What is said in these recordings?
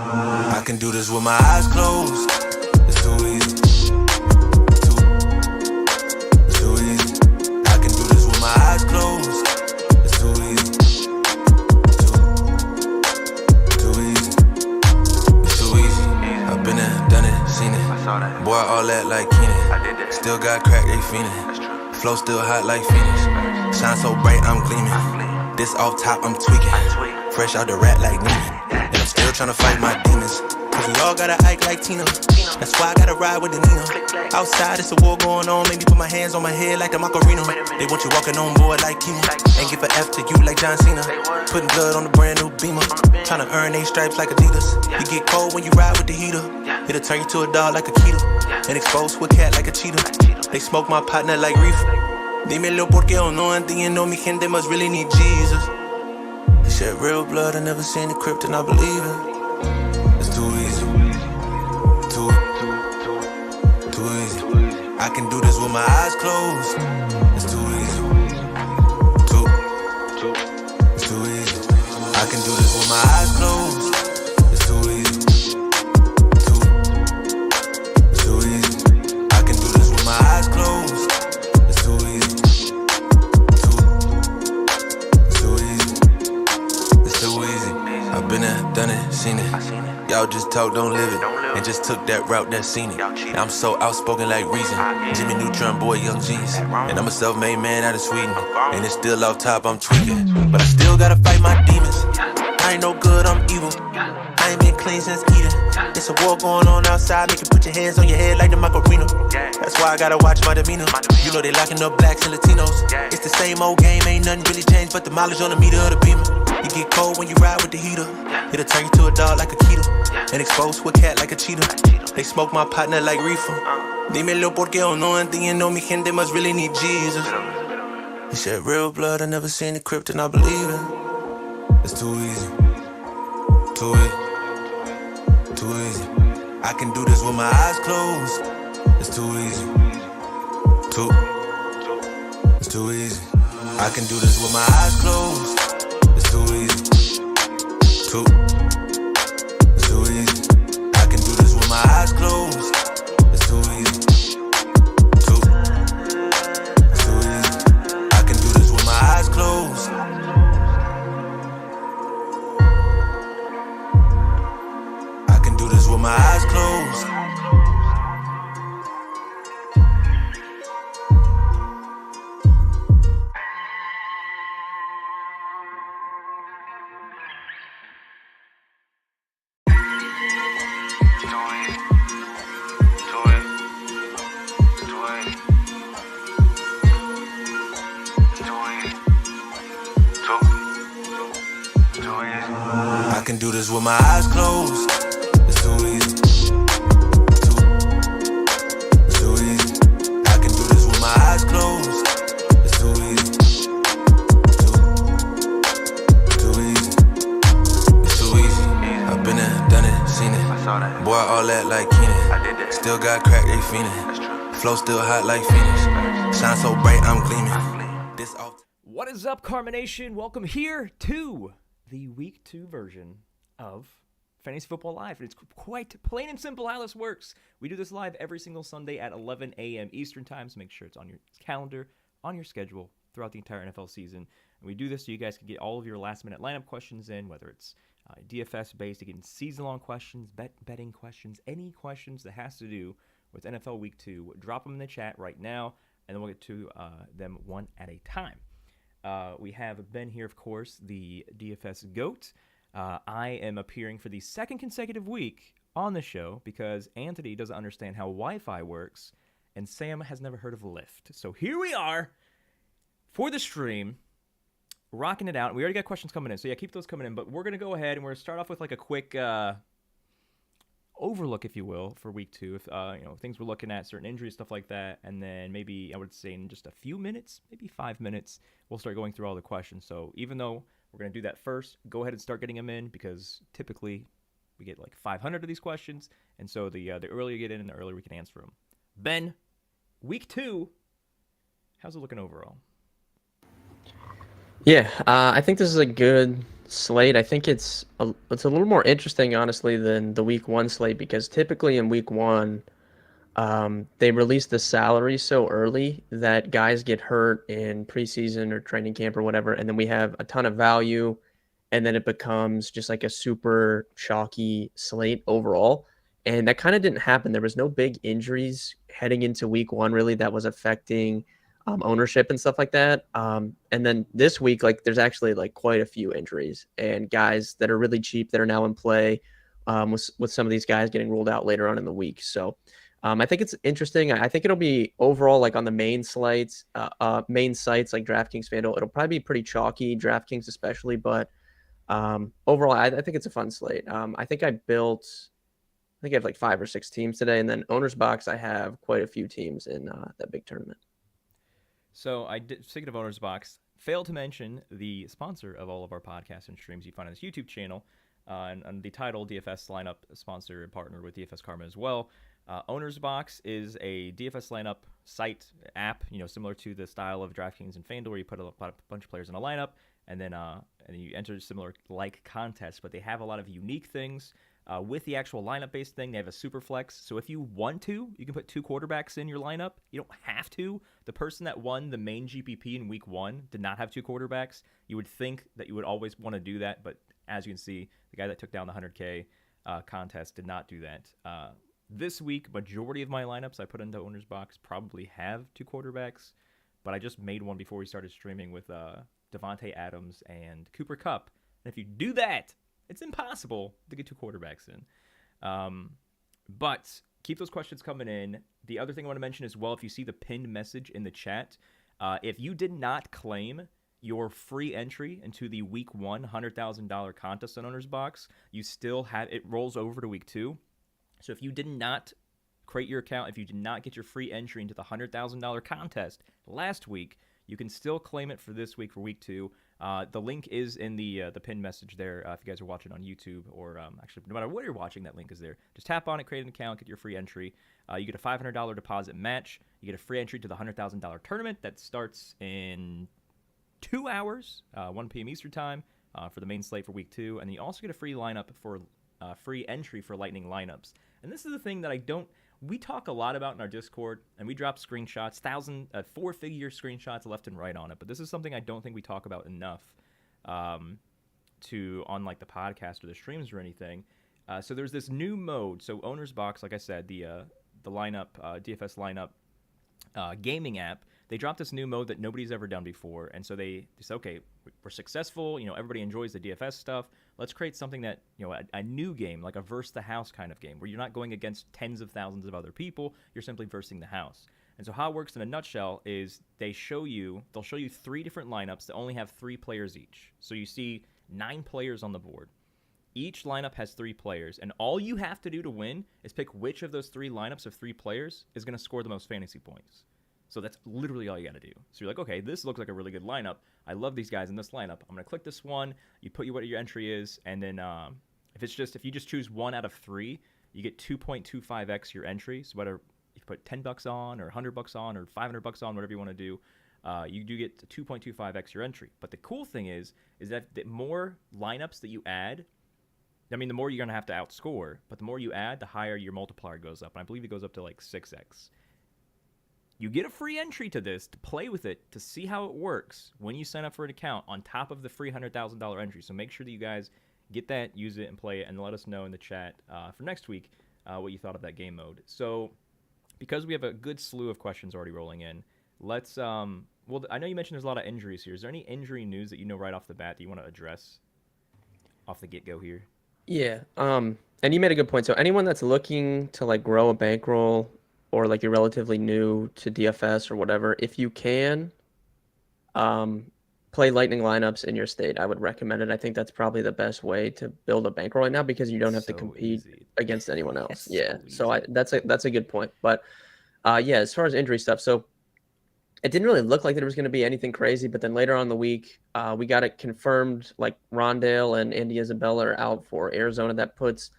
I can do this with my eyes closed. It's too easy. It's too easy. I can do this with my eyes closed. It's too easy. Too easy. It's too easy. I've been there, done it, seen it. Boy, all that like Keenan. Still got crack, they fiendin'. Flow still hot like Phoenix. Shine so bright, I'm gleaming. This off top, I'm tweaking. Fresh out the rat like Neiman. And I'm still tryna fight my demons. Cause we all gotta act like Tina. That's why I gotta ride with the Nina. Outside, it's a war going on. Make me put my hands on my head like the Macarena. They want you walking on board like Kima. And give an F to you like John Cena. Putting blood on the brand new Beamer. Tryna earn 8 stripes like Adidas. You get cold when you ride with the heater. It'll turn you to a dog like a Keto. And expose to a cat like a cheetah. They smoke my partner like reefer. Dímelo porque o no entiendo. Mi gente must really need Jesus. They shed real blood. I never seen the crypt and I believe it. It's too easy. Too easy. I can do this with my eyes closed. It's too easy. It's too easy. I can do this with my eyes closed. It's too easy. It's too easy. I can do this with my eyes closed. It's too easy. It's too easy. It's too easy. I've been there, done it, seen it. Y'all just talk, don't live it. And just took that route, that seen it. I'm so outspoken like Reason. Jimmy Neutron, boy, young G's. And I'm a self-made man out of Sweden. And it's still off top, I'm tweaking. But I still gotta fight my demons. I ain't no good, I'm evil. I ain't been clean since Eden. It's a war going on outside. Make you put your hands on your head like the Macarena. That's why I gotta watch my demeanor. You know they locking up blacks and Latinos. It's the same old game, ain't nothing really changed but the mileage on the meter of the Beamer. You get cold when you ride with the heater. It'll turn you to a dog like a Keto. And expose to a cat like a cheetah. They smoke my partner like reefer. Dímelo porque o no entiendo. Mi gente must really need Jesus. He shed real blood. I never seen the crypt and I believe it. It's too easy. Too easy. Too easy. I can do this with my eyes closed. It's too easy. It's too easy. I can do this with my eyes closed. It's too easy. It's too easy. I can do this with my eyes closed. It's too easy. It's too easy. I can do this with my eyes closed. I can do this with my eyes closed. I can do this with my eyes closed. It's too easy. It's too easy. I can do this with my eyes closed. It's too easy. Too easy. It's too easy. I've been there, done it, seen it. Boy, all that like Keenan. Still got crack, they fiendin'. Flow still hot like Phoenix. Shine so bright, I'm gleaming. This off. What is up, Carmination? Welcome here to the Week 2 version of Fantasy Football Live. It's quite plain and simple how this works. We do this live every single Sunday at 11 a.m. Eastern Time, so make sure it's on your calendar, on your schedule throughout the entire NFL season. And we do this so you guys can get all of your last-minute lineup questions in, whether it's DFS-based, again, season-long questions, betting questions, any questions that has to do with NFL Week 2. Drop them in the chat right now, and then we'll get to them one at a time. We have Ben here, of course, the DFS GOAT. I am appearing for the second consecutive week on the show because Anthony doesn't understand how Wi-Fi works, and Sam has never heard of Lyft. So here we are for the stream, rocking it out. We already got questions coming in, so yeah, keep those coming in. But we're going to go ahead and we're going to start off with like a quick overlook, if you will, for week 2. If things we're looking at, certain injuries, stuff like that, and then maybe I would say in just a few minutes, maybe 5 minutes, we'll start going through all the questions. So even though we're going to do that first, go ahead and start getting them in because typically we get like 500 of these questions, and so the earlier you get in, the earlier we can answer them. Ben, week 2, how's it looking overall? Yeah, I think this is a good slate, I think it's a little more interesting, honestly, than the week one slate because typically in week one, they release the salary so early that guys get hurt in preseason or training camp or whatever, and then we have a ton of value, and then it becomes just like a super chalky slate overall. And that kind of didn't happen. There was no big injuries heading into week one, really, that was affecting ownership and stuff like that. And then this week, like, there's actually like quite a few injuries and guys that are really cheap that are now in play, with some of these guys getting ruled out later on in the week. So I think it's interesting. I think it'll be overall like on the main sites like DraftKings, Fanduel. It'll probably be pretty chalky, DraftKings especially. But overall, I think it's a fun slate. I think I have like 5 or 6 teams today, and then Owner's Box, I have quite a few teams in that big tournament. So I did, speaking of Owner's Box, failed to mention the sponsor of all of our podcasts and streams you find on this YouTube channel, and the title DFS lineup sponsor and partner with DFS Karma as well. Owner's Box is a DFS lineup site app, similar to the style of DraftKings and FanDuel, where you put a bunch of players in a lineup, and then you enter similar like contests. But they have a lot of unique things with the actual lineup-based thing. They have a super flex, so if you want to, you can put 2 quarterbacks in your lineup. You don't have to. The person that won the main GPP in week 1 did not have 2 quarterbacks. You would think that you would always want to do that, but as you can see, the guy that took down the 100K contest did not do that. This week, majority of my lineups I put into Owner's Box probably have 2 quarterbacks, but I just made one before we started streaming with Devontae Adams and Cooper Kupp. And if you do that, it's impossible to get 2 quarterbacks in. But keep those questions coming in. The other thing I want to mention as well, if you see the pinned message in the chat, if you did not claim your free entry into the week 1 $100,000 contest on Owner's Box, you still have it rolls over to week 2. So if you did not create your account, if you did not get your free entry into the $100,000 contest last week, you can still claim it for this week, for week 2. The link is in the pinned message there. If you guys are watching on YouTube, or actually, no matter what you're watching, that link is there. Just tap on it, create an account, get your free entry. You get a $500 deposit match. You get a free entry to the $100,000 tournament that starts in 2 hours, 1 p.m. Eastern time, for the main slate for week 2. And you also get a free lineup for free entry for Lightning lineups. And this is the thing that we talk a lot about in our Discord, and we drop screenshots, 4-figure screenshots left and right on it. But this is something I don't think we talk about enough on like the podcast or the streams or anything. So there's this new mode. So Owner's Box, like I said, the lineup, DFS lineup gaming app, they dropped this new mode that nobody's ever done before. And so they said, okay, we're successful. Everybody enjoys the DFS stuff. Let's create something that, a new game, like a verse the house kind of game, where you're not going against tens of thousands of other people. You're simply versing the house. And so how it works in a nutshell is they'll show you 3 different lineups that only have 3 players each. So you see 9 players on the board. Each lineup has 3 players, and all you have to do to win is pick which of those 3 lineups of 3 players is going to score the most fantasy points. So that's literally all you got to do. So you're like, okay, this looks like a really good lineup. I love these guys in this lineup. I'm going to click this one. You put what your entry is, and then if you just choose 1 out of 3, you get 2.25x your entry. So whether you put $10 on, or $100 on, or $500 on, whatever you want to do, you do get 2.25x your entry. But the cool thing is that the more lineups that you add, the more you're going to have to outscore, but the more you add, the higher your multiplier goes up. And I believe it goes up to like 6x. You get a free entry to this to play with it, to see how it works when you sign up for an account on top of the free $100,000 entry. So make sure that you guys get that, use it, and play it, and let us know in the chat for next week what you thought of that game mode. So because we have a good slew of questions already rolling in, let's I know you mentioned there's a lot of injuries here. Is there any injury news that you know right off the bat that you want to address off the get-go here? Yeah. And you made a good point. So anyone that's looking to like grow a bankroll, or like you're relatively new to DFS or whatever, if you can play Lightning lineups in your state, I would recommend it. I think that's probably the best way to build a bankroll right now, because you don't have to compete against anyone else. Yeah. So that's a good point. But yeah, as far as injury stuff, so it didn't really look like there was going to be anything crazy, but then later on in the week, we got it confirmed, like Rondale and Andy Isabella are out for Arizona. That puts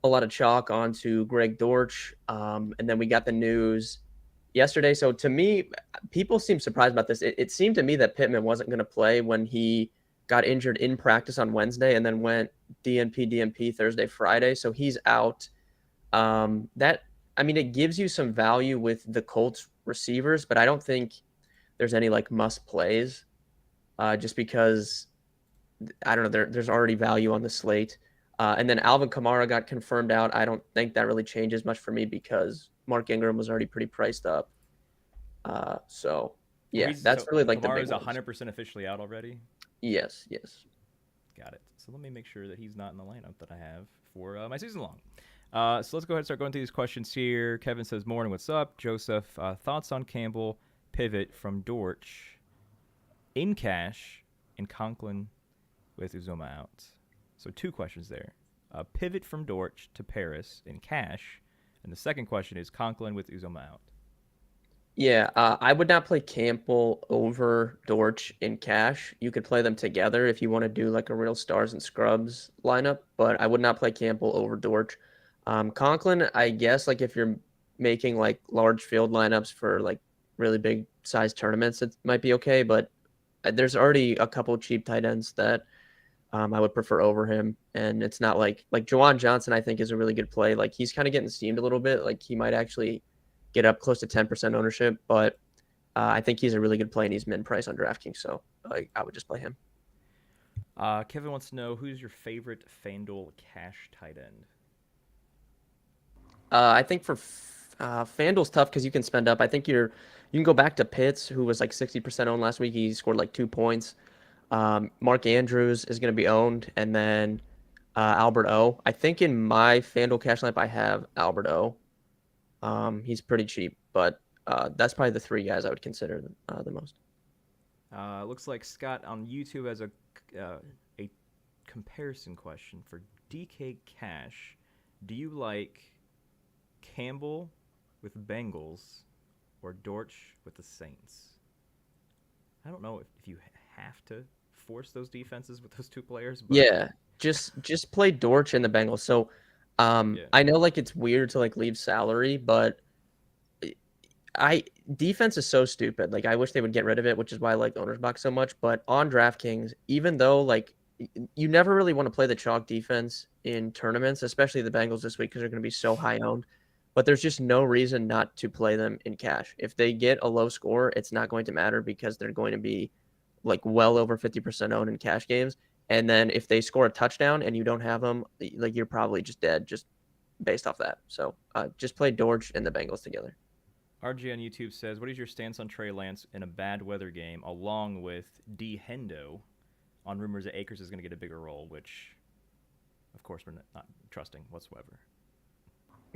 a lot of chalk onto Greg Dorch. And then we got the news yesterday. So to me, people seem surprised about this. It seemed to me that Pittman wasn't going to play when he got injured in practice on Wednesday and then went DNP Thursday, Friday. So he's out. It gives you some value with the Colts receivers, but I don't think there's any like must plays, just because I don't know. There's already value on the slate. And then Alvin Kamara got confirmed out. I don't think that really changes much for me because Mark Ingram was already pretty priced up. So yeah, that's really like the big Kamara's ones. 100% officially out already. Yes. Got it. So let me make sure that he's not in the lineup that I have for my season long. So let's go ahead and start going through these questions here. Kevin says, "Morning, what's up?" Joseph, thoughts on Campbell pivot from Dorch in cash and Conklin with Uzoma out. So 2 questions there. Pivot from Dorch to Paris in cash. And the second question is Conklin with Uzoma out. Yeah, I would not play Campbell over Dorch in cash. You could play them together if you want to do like a real stars and scrubs lineup, but I would not play Campbell over Dorch. Conklin, I guess, like if you're making like large field lineups for like really big size tournaments, it might be okay, but there's already a couple cheap tight ends that I would prefer over him. And it's not like Juwan Johnson, I think, is a really good play. Like he's kind of getting steamed a little bit. Like he might actually get up close to 10% ownership, but I think he's a really good play and he's mid-price on DraftKings, so I would just play him. Kevin wants to know, who's your favorite Fanduel cash tight end? I think for FanDuel's tough because you can spend up. I think you can go back to Pitts, who was like 60% owned last week. He scored like 2 points. Mark Andrews is going to be owned, and then Albert O. I think in my FanDuel cash lineup I have Albert O. He's pretty cheap, but that's probably the 3 guys I would consider the most. Looks like Scott on YouTube has a comparison question for DK Cash. Do you like Campbell with Bengals or Dorch with the Saints? I don't know if you have to force those defenses with those 2 players. But yeah, just play Dorch and the Bengals. So I know like it's weird to like leave salary, but defense is so stupid. Like I wish they would get rid of it, which is why I like Owner's Box so much. But on DraftKings, even though like you never really want to play the chalk defense in tournaments, especially the Bengals this week because they're going to be so high owned. But there's just no reason not to play them in cash. If they get a low score, it's not going to matter because they're going to be like well over 50% owned in cash games. And then if they score a touchdown and you don't have them, like you're probably just dead just based off that. So just play Dorch and the Bengals together. RG on YouTube says, what is your stance on Trey Lance in a bad weather game, along with D. Hendo on rumors that Akers is going to get a bigger role, which, of course, we're not trusting whatsoever.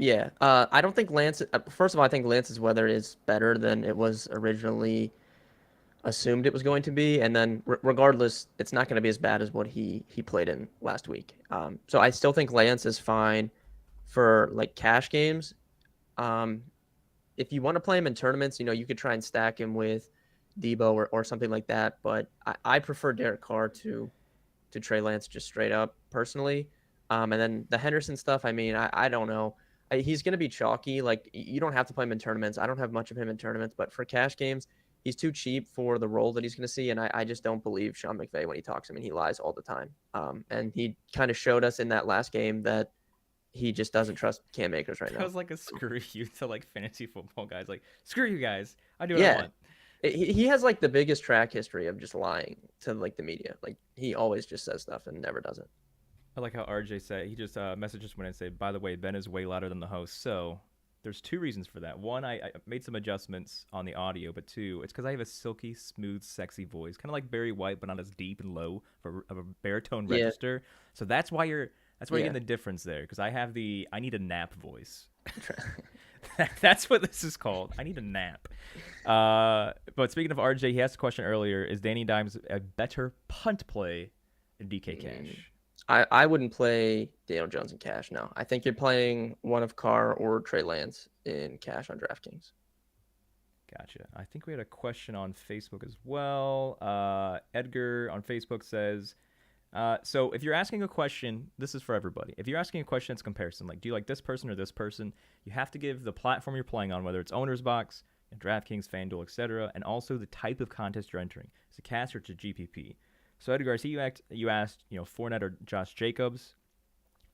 Yeah, I don't think Lance. First of all, I think Lance's weather is better than it was originally assumed it was going to be, and then regardless, it's not going to be as bad as what he played in last week. So I still think Lance is fine for like cash games. If you want to play him in tournaments, you could try and stack him with Debo or something like that. But I prefer Derek Carr to Trey Lance just straight up personally. And then the Henderson stuff, I don't know. He's going to be chalky. Like you don't have to play him in tournaments. I don't have much of him in tournaments, but for cash games, he's too cheap for the role that he's going to see. And I just don't believe Sean McVay when he talks. He lies all the time. And he kind of showed us in that last game that he just doesn't trust Cam Akers right now. That was like a screw you to like fantasy football guys. Like, screw you guys. I do what I want. He has like the biggest track history of just lying to like the media. Like he always just says stuff and never does it. I like how RJ said, he just messages when I say, by the way, Ben is way louder than the host. So there's 2 reasons for that. 1, I made some adjustments on the audio, but 2, it's because I have a silky, smooth, sexy voice, kind of like Barry White, but not as deep and low of a baritone register. So that's why you're getting the difference there, because I have I need a nap voice. That's what this is called. I need a nap. But speaking of RJ, he asked a question earlier: is Danny Dimes a better punt play than DK Cash? I wouldn't play Daniel Jones in cash. No, I think you're playing one of Carr or Trey Lance in cash on DraftKings. Gotcha. I think we had a question on Facebook as well. Edgar on Facebook says, so if you're asking a question, this is for everybody. If you're asking a question, it's comparison. Like, do you like this person or this person? You have to give the platform you're playing on, whether it's Owner's Box, DraftKings, FanDuel, etc., and also the type of contest you're entering. It's a cash or it's a GPP. So Edgar, I see you asked, Fournette or Josh Jacobs.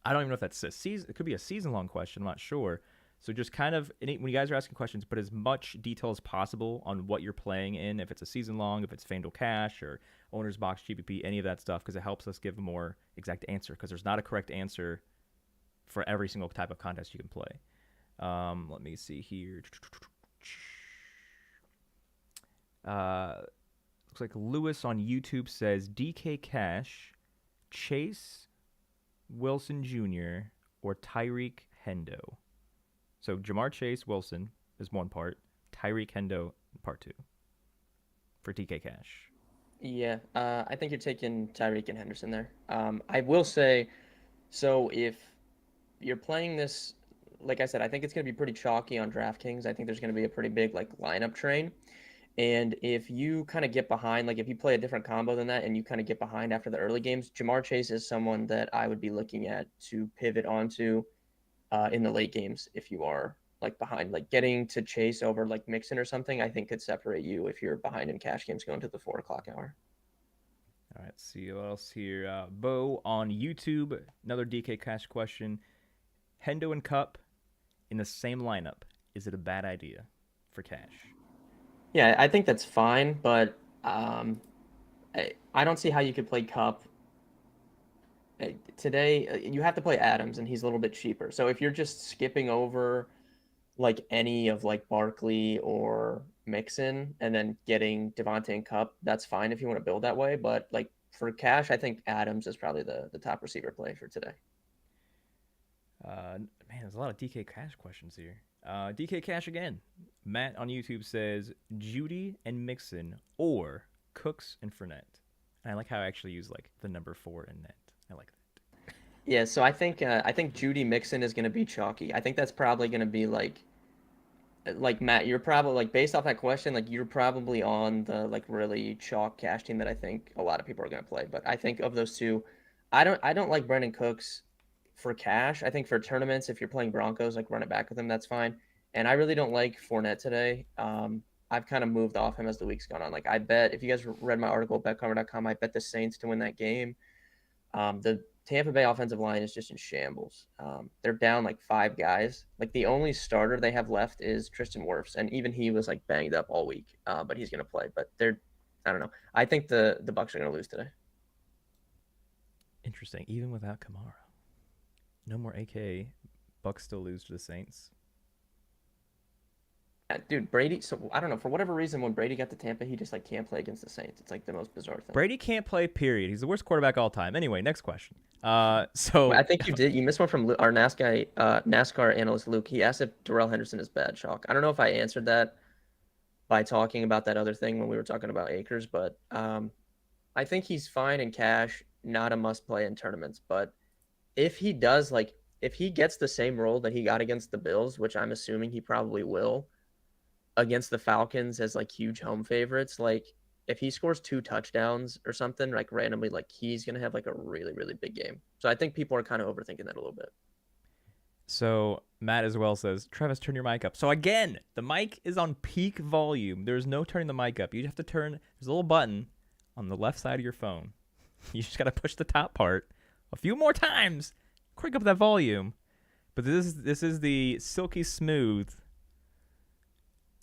I don't even know if that's a season. It could be a season-long question. I'm not sure. So just kind of, when you guys are asking questions, put as much detail as possible on what you're playing in, if it's a season-long, if it's Fanduel Cash or Owner's Box, GPP, any of that stuff, because it helps us give a more exact answer, because there's not a correct answer for every single type of contest you can play. Let me see here. Looks like Lewis on YouTube says DK Cash, Chase Wilson Jr., or Tyreek Hendo. So Jamar Chase Wilson is one part, Tyreek Hendo part 2 for DK Cash. Yeah, I think you're taking Tyreek and Henderson there. I will say, so if you're playing this, like I said, I think it's going to be pretty chalky on DraftKings. I think there's going to be a pretty big lineup train. And if you kind of get behind, if you play a different combo than that and you kind of get behind after the early games, Jamar Chase is someone that I would be looking at to pivot onto in the late games if you are behind. Getting to Chase over Mixon or something, I think could separate you if you're behind in cash games going to the 4 o'clock hour. All right, let's see what else here. Bo on YouTube, another DK Cash question. Hendo and Cup in the same lineup, is it a bad idea for cash? Yeah, I think that's fine, but I don't see how you could play Cup. Today, you have to play Adams, and he's a little bit cheaper. So if you're just skipping over any of Barkley or Mixon and then getting Devontae and Cup, that's fine if you want to build that way. But for cash, I think Adams is probably the top receiver play for today. Man, there's a lot of DK Cash questions here. DK Cash again. Matt on YouTube says Judy and Mixon or Cooks and Fournette. And I like how I actually use the number 4 in net. I like that. Yeah, so I think Judy Mixon is going to be chalky. I think that's probably going to be like Matt, you're probably based off that question, you're probably on the really chalk cash team that I think a lot of people are going to play. But I think of those two, I don't like Brandon Cooks for cash. I think for tournaments, if you're playing Broncos, run it back with him, that's fine. And I really don't like Fournette today. I've kind of moved off him as the week's gone on. I bet, if you guys read my article at betcover.com, I bet the Saints to win that game. The Tampa Bay offensive line is just in shambles. They're down 5 guys. The only starter they have left is Tristan Wirfs, and even he was banged up all week. But he's going to play. But I don't know. I think the Bucs are going to lose today. Interesting. Even without Kamara. No more AK. Bucs still lose to the Saints. Dude, Brady, so I don't know, for whatever reason, when Brady got to Tampa, he just can't play against the Saints. It's the most bizarre thing. Brady can't play, period. He's the worst quarterback all time. Anyway, next question. So I think you missed one from our NASCAR analyst Luke. He asked if Darrell Henderson is bad chalk. I don't know if I answered that by talking about that other thing when we were talking about Akers, but I think he's fine in cash, not a must play in tournaments. But if he does, if he gets the same role that he got against the Bills, which I'm assuming he probably will, against the Falcons as huge home favorites, if he scores 2 touchdowns or something randomly, he's gonna have a really, really big game. So I think people are kind of overthinking that a little bit. So Matt as well says, Travis, turn your mic up. So again, the mic is on peak volume. There's no turning the mic up. You have to turn, there's a little button on the left side of your phone. You just gotta push the top part a few more times, crank up that volume. But this is the silky smooth,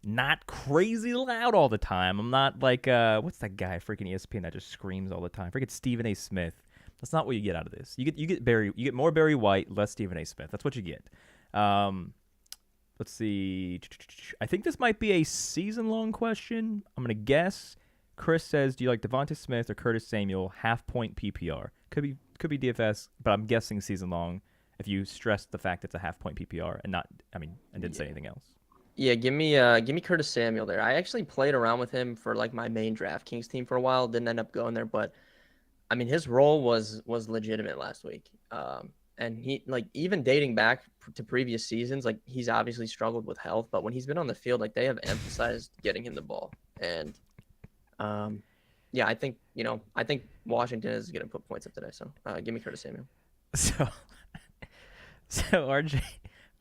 not crazy loud all the time. I'm not what's that guy freaking ESPN that just screams all the time? Freaking Stephen A. Smith. That's not what you get out of this. You get more Barry White, less Stephen A. Smith. That's what you get. Let's see. I think this might be a season-long question. I'm gonna guess. Chris says, "Do you like Devonta Smith or Curtis Samuel? Half-point PPR. Could be DFS, but I'm guessing season-long. If you stress the fact it's a half-point PPR and didn't say anything else." Yeah, give me Curtis Samuel there. I actually played around with him for my main DraftKings team for a while. Didn't end up going there, but his role was legitimate last week. And he even dating back to previous seasons, he's obviously struggled with health, but when he's been on the field, they have emphasized getting him the ball. And yeah, I think Washington is going to put points up today. So give me Curtis Samuel. So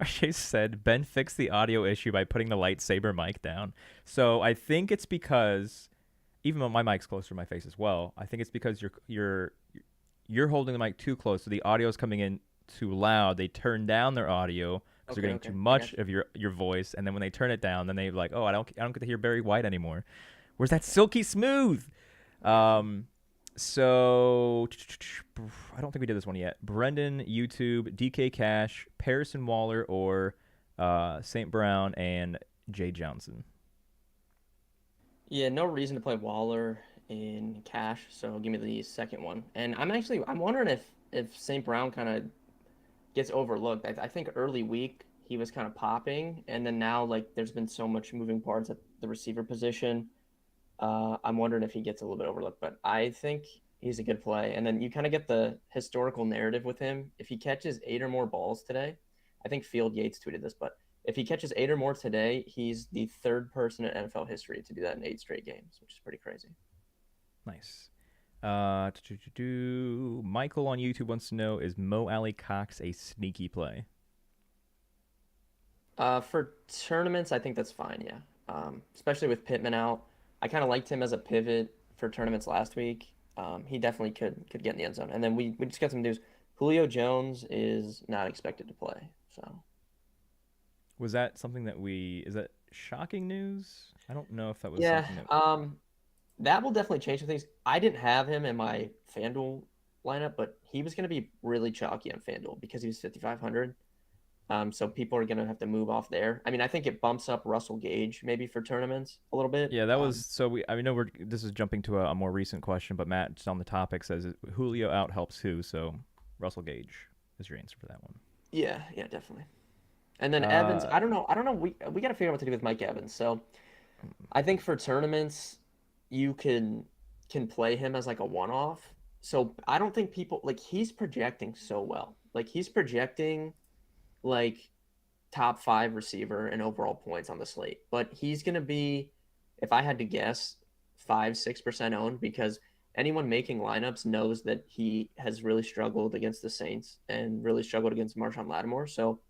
RJ said Ben fixed the audio issue by putting the lightsaber mic down. So I think it's because even though my mic's closer to my face as well, I think it's because you're holding the mic too close, so the audio is coming in too loud. They turn down their audio because they're getting too much of your voice, and then when they turn it down, then they're like, oh, I don't get to hear Barry White anymore. Where's that silky smooth? So I don't think we did this one yet. Brendan, YouTube, DK Cash, Harrison Waller, or St. Brown and Jay Johnson. Yeah, no reason to play Waller in Cash, so give me the second one. And I'm wondering if St. Brown kind of gets overlooked. I think early week he was kind of popping, and then now like there's been so much moving parts at the receiver position. I'm wondering if he gets a little bit overlooked, but I think he's a good play. And then you kind of get the historical narrative with him. If he catches 8 or more balls today, I think Field Yates tweeted this, but if he catches 8 or more today, he's the third person in NFL history to do that in 8 straight games, which is pretty crazy. Nice. Michael on YouTube wants to know, is Mo Alley Cox a sneaky play? For tournaments, I think that's fine, yeah. Especially with Pittman out. I kind of liked him as a pivot for tournaments last week. He definitely could get in the end zone. And then we just got some news. Julio Jones is not expected to play. So was that something that is that shocking news? I don't know if that was something that... that will definitely change some things. I didn't have him in my FanDuel lineup, but he was going to be really chalky on FanDuel because he was 5,500. So people are going to have to move off there. I mean, I think it bumps up Russell Gage maybe for tournaments a little bit. Yeah, that was so. I know this is jumping to a more recent question, but Matt just on the topic says Julio out helps who? So Russell Gage is your answer for that one. Yeah, definitely. And then Evans, I don't know. We got to figure out what to do with Mike Evans. So I think for tournaments, you can play him as like a one-off. So I don't think people like he's projecting so well. Like he's projecting like top 5 receiver and overall points on the slate. But he's going to be, if I had to guess, 5-6% owned because anyone making lineups knows that he has really struggled against the Saints and really struggled against Marshawn Lattimore. So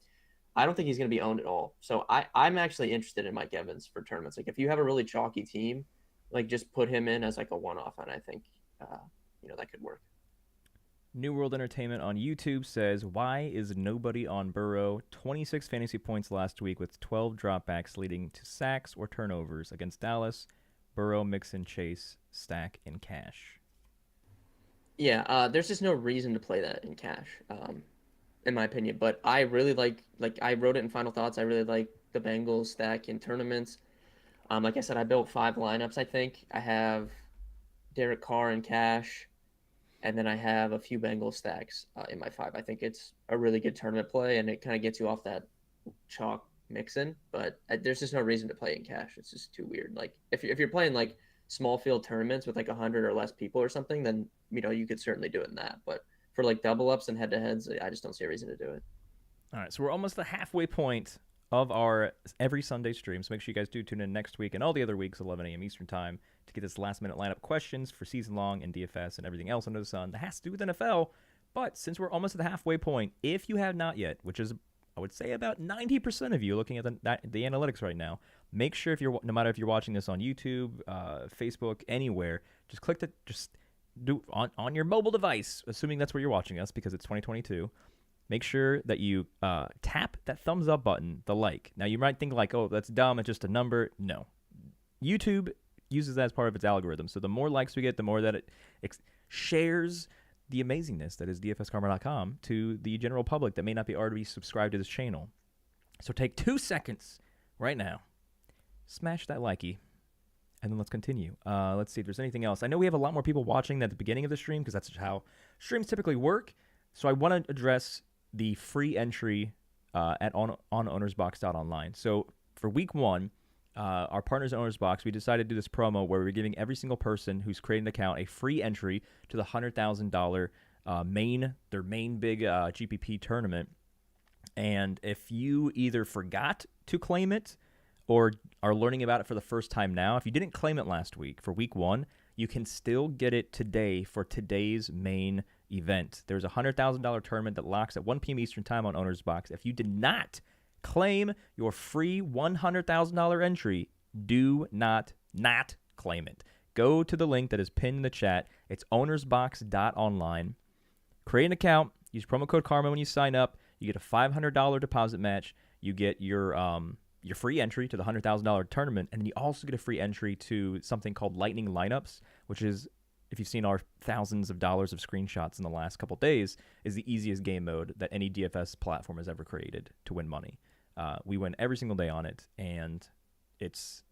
I don't think he's going to be owned at all. So I'm actually interested in Mike Evans for tournaments. Like if you have a really chalky team, like just put him in as like a one-off, and I think that could work. New World Entertainment on YouTube says, why is nobody on Burrow? 26 fantasy points last week with 12 dropbacks leading to sacks or turnovers against Dallas. Burrow, Mixon, Chase, Stack, and Cash. Yeah, there's just no reason to play that in Cash, in my opinion. But I really like I wrote it in Final Thoughts. I really like the Bengals stack in tournaments. Like I said, I built 5 lineups, I think. I have Derek Carr and Cash. And then I have a few Bengals stacks in my 5. I think it's a really good tournament play, and it kind of gets you off that chalk mixin. But there's just no reason to play in Cash. It's just too weird. Like if you're playing like small field tournaments with like 100 or less people or something, then you could certainly do it in that. But for like double ups and head to heads, I just don't see a reason to do it. All right, so we're almost the halfway point of our every Sunday stream. So make sure you guys do tune in next week and all the other weeks, 11 a.m. Eastern time, to get this last-minute lineup questions for season long and DFS and everything else under the sun that has to do with NFL. But since we're almost at the halfway point, if you have not yet, which is, I would say, about 90% of you looking at the analytics right now, make sure no matter if you're watching this on YouTube, Facebook, anywhere, just click just do on your mobile device, assuming that's where you're watching us because it's 2022. Make sure that you tap that thumbs up button, the like. Now, you might think like, oh, that's dumb. It's just a number. No. YouTube uses that as part of its algorithm. So the more likes we get, the more that it shares the amazingness that is DFSkarma.com to the general public that may not be already subscribed to this channel. So take 2 seconds right now. Smash that likey. And then let's continue. Let's see if there's anything else. I know we have a lot more people watching at the beginning of the stream because that's how streams typically work. So I want to address the free entry at on ownersbox.online. So for week 1, our partners at Owners Box, we decided to do this promo where we're giving every single person who's created an account a free entry to the $100,000 their main big GPP tournament. And if you either forgot to claim it or are learning about it for the first time now, if you didn't claim it last week for week 1, you can still get it today for today's main event. There's a $100,000 tournament that locks at 1 p.m. Eastern time on Owner's Box. If you did not claim your free $100,000 entry, do not claim it. Go to the link that is pinned in the chat. It's ownersbox.online. Create an account. Use promo code Karma when you sign up. You get a $500 deposit match. You get your free entry to the $100,000 tournament, and then you also get a free entry to something called Lightning Lineups, which is, if you've seen our thousands of dollars of screenshots in the last couple days, is the easiest game mode that any DFS platform has ever created to win money. We win every single day on it, and it's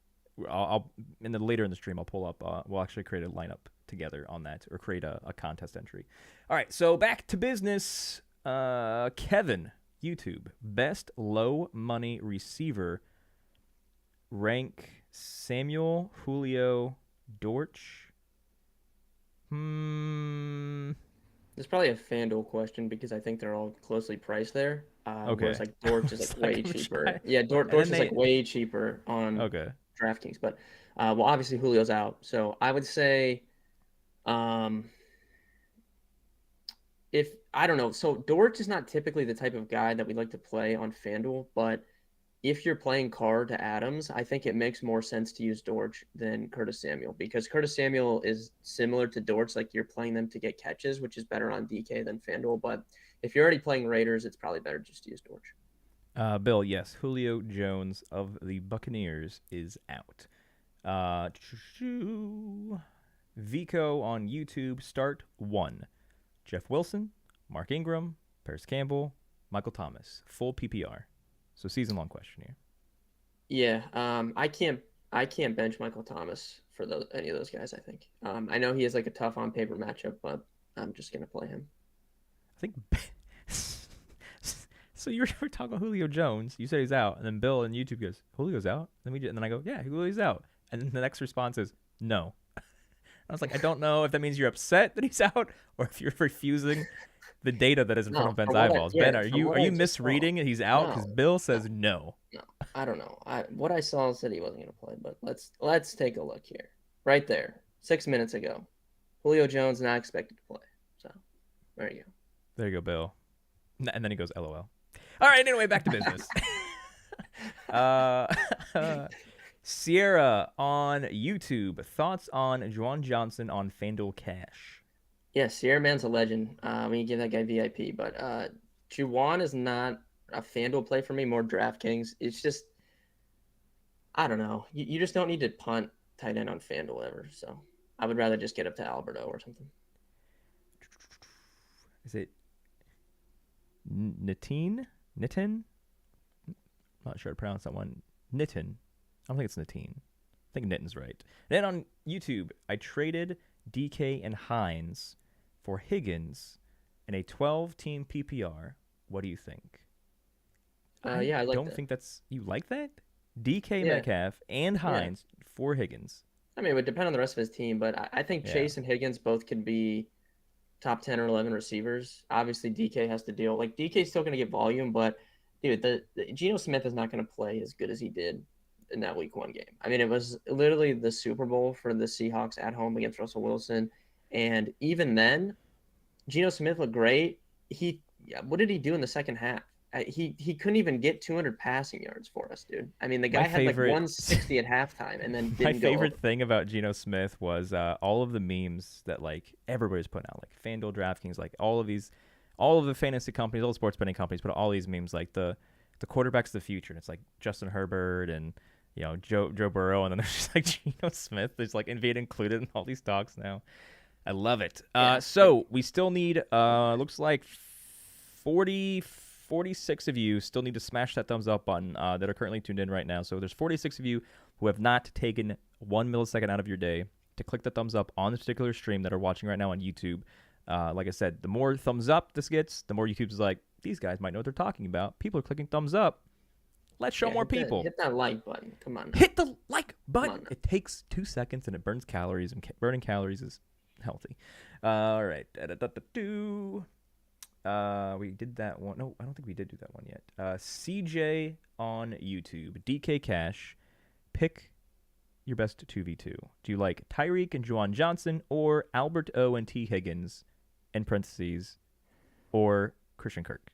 I'll later in the stream I'll pull up. We'll actually create a lineup together on that, or create a contest entry. All right, so back to business. Kevin, YouTube, best low money receiver. Rank Samuel, Julio, Dorch. It's probably a Fanduel question because I think they're all closely priced there. Okay. Whereas like Dorch is like way I'm cheaper. trying- Yeah, Dorch is like way cheaper on Okay. DraftKings. But well, obviously Julio's out, so I would say, if I don't know, so Dorch is not typically the type of guy that we like to play on Fanduel, but if you're playing Carr to Adams, I think it makes more sense to use Dorch than Curtis Samuel, because Curtis Samuel is similar to Dorch, like you're playing them to get catches, which is better on DK than Fanduel. But if you're already playing Raiders, it's probably better just to use Dorch. Bill, yes, Julio Jones of the Buccaneers is out. Vico on YouTube, start 1. Jeff Wilson, Mark Ingram, Paris Campbell, Michael Thomas, full PPR. So season-long question here. Yeah, I can't bench Michael Thomas for any of those guys. I think I know he has like a tough on paper matchup, but I'm just gonna play him. I think. So you were talking about Julio Jones. You said he's out, and then Bill on YouTube goes, "Julio's out." And then I go, "Yeah, Julio's out." And then the next response is, "No." I was like, I don't know if that means you're upset that he's out, or if you're refusing the data that is in front of Ben's eyeballs. Ben, are you misreading it? He's out because Bill says no. No, I don't know. What I saw said he wasn't going to play, but let's take a look here. Right there, 6 minutes ago, Julio Jones not expected to play. So there you go. There you go, Bill. And then he goes, LOL. All right, anyway, back to business. Sierra on YouTube. Thoughts on Juwan Johnson on Fanduel Cash? Yeah, Sierra Man's a legend. We can give that guy VIP, but Juwan is not a Fanduel play for me, more DraftKings. It's just, I don't know. You just don't need to punt tight end on Fanduel ever. So I would rather just get up to Alberto or something. Is it Nitin? I'm not sure how to pronounce that one. Nitin. I don't think it's Nitin. I think Nitin's right. Then on YouTube, I traded DK and Hines for Higgins in a 12-team PPR. What do you think? Yeah, I like don't that. think that's... You like that? DK Metcalf and Hines for Higgins. I mean, it would depend on the rest of his team, but I think Chase and Higgins both could be top 10 or 11 receivers. Obviously, DK has to deal. Like, DK's still going to get volume, but, dude, the Geno Smith is not going to play as good as he did in that Week 1 game. I mean, it was literally the Super Bowl for the Seahawks at home against Russell Wilson, and even then, Geno Smith looked great. What did he do in the second half? He couldn't even get 200 passing yards for us, dude. I mean, the guy had like 160 at halftime, and then didn't my favorite thing about Geno Smith was all of the memes that like everybody's putting out, like FanDuel, DraftKings, like all of the fantasy companies, all the sports betting companies, put all these memes like the quarterback's the future, and it's like Justin Herbert and Joe Burrow, and then there's just like Geno Smith. There's like being included in all these talks now. I love it. So we still need looks like 46 of you still need to smash that thumbs up button that are currently tuned in right now. So there's 46 of you who have not taken 1 millisecond out of your day to click the thumbs up on this particular stream that are watching right now on YouTube. Like I said, the more thumbs up this gets, the more YouTube's like, these guys might know what they're talking about. People are clicking thumbs up. Let's show more people. Hit that like button. Come on. Hit the like button. It takes 2 seconds and it burns calories, and burning calories is healthy. All right. We did that one. No, I don't think we did do that one yet. CJ on YouTube. DK Cash. Pick your best 2v2. Do you like Tyreek and Juwan Johnson, or Albert O and T Higgins, in parentheses, or Christian Kirk?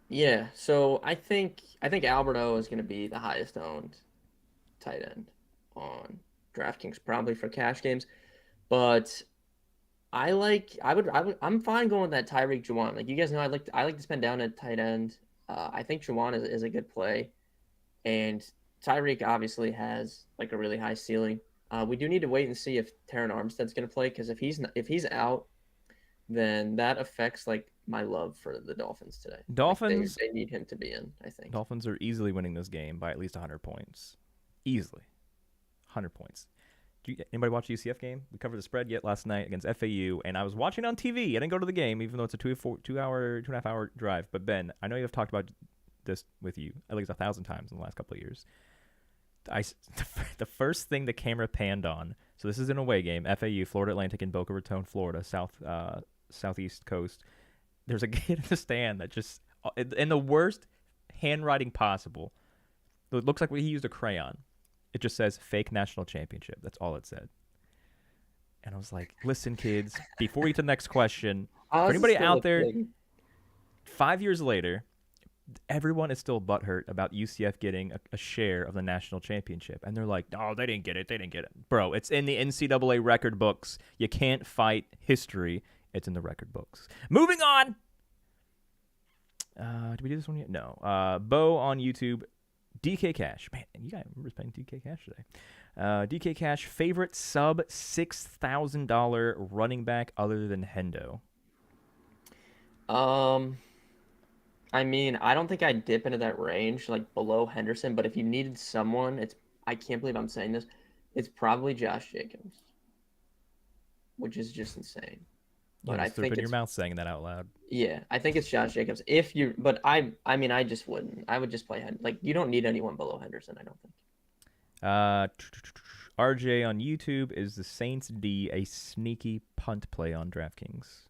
Yeah. So I think Albert O is going to be the highest owned tight end on DraftKings probably for cash games, but I'm fine going with that Tyreek Juwan. Like you guys know, I like to spend down at tight end. I think Juwan is a good play, and Tyreek obviously has like a really high ceiling. We do need to wait and see if Terran Armstead's going to play because if he's out, then that affects like my love for the Dolphins today. Like Dolphins they need him to be in, I think. Dolphins are easily winning this game by at least 100 points. Easily. 100 points. Anybody watch the UCF game? We covered the spread yet last night against FAU, and I was watching on TV. I didn't go to the game, even though it's a 2.5 hour drive. But Ben, I know you've talked about this with you at least 1,000 times in the last couple of years. The first thing the camera panned on, so this is an away game, FAU, Florida Atlantic in Boca Raton, Florida, southeast coast. There's a kid in the stand that just, in the worst handwriting possible, it looks like he used a crayon. It just says fake national championship. That's all it said. And I was like, listen, kids, before we get to the next question, for anybody out there, 5 years later, everyone is still butthurt about UCF getting a share of the national championship. And they're like, oh, they didn't get it. They didn't get it. Bro, it's in the NCAA record books. You can't fight history. It's in the record books. Moving on. Did we do this one yet? No. Bo on YouTube. DK Cash. Man, you guys remember playing DK Cash today. DK Cash, favorite sub $6,000 running back other than Hendo? I mean, I don't think I'd dip into that range, like below Henderson, but if you needed someone, I can't believe I'm saying this, it's probably Josh Jacobs, which is just insane. But I think in your mouth saying that out loud. Yeah, I think it's Josh Jacobs. But I mean, I just wouldn't. I would just play like you don't need anyone below Henderson, I don't think. RJ on YouTube, is the Saints D a sneaky punt play on DraftKings?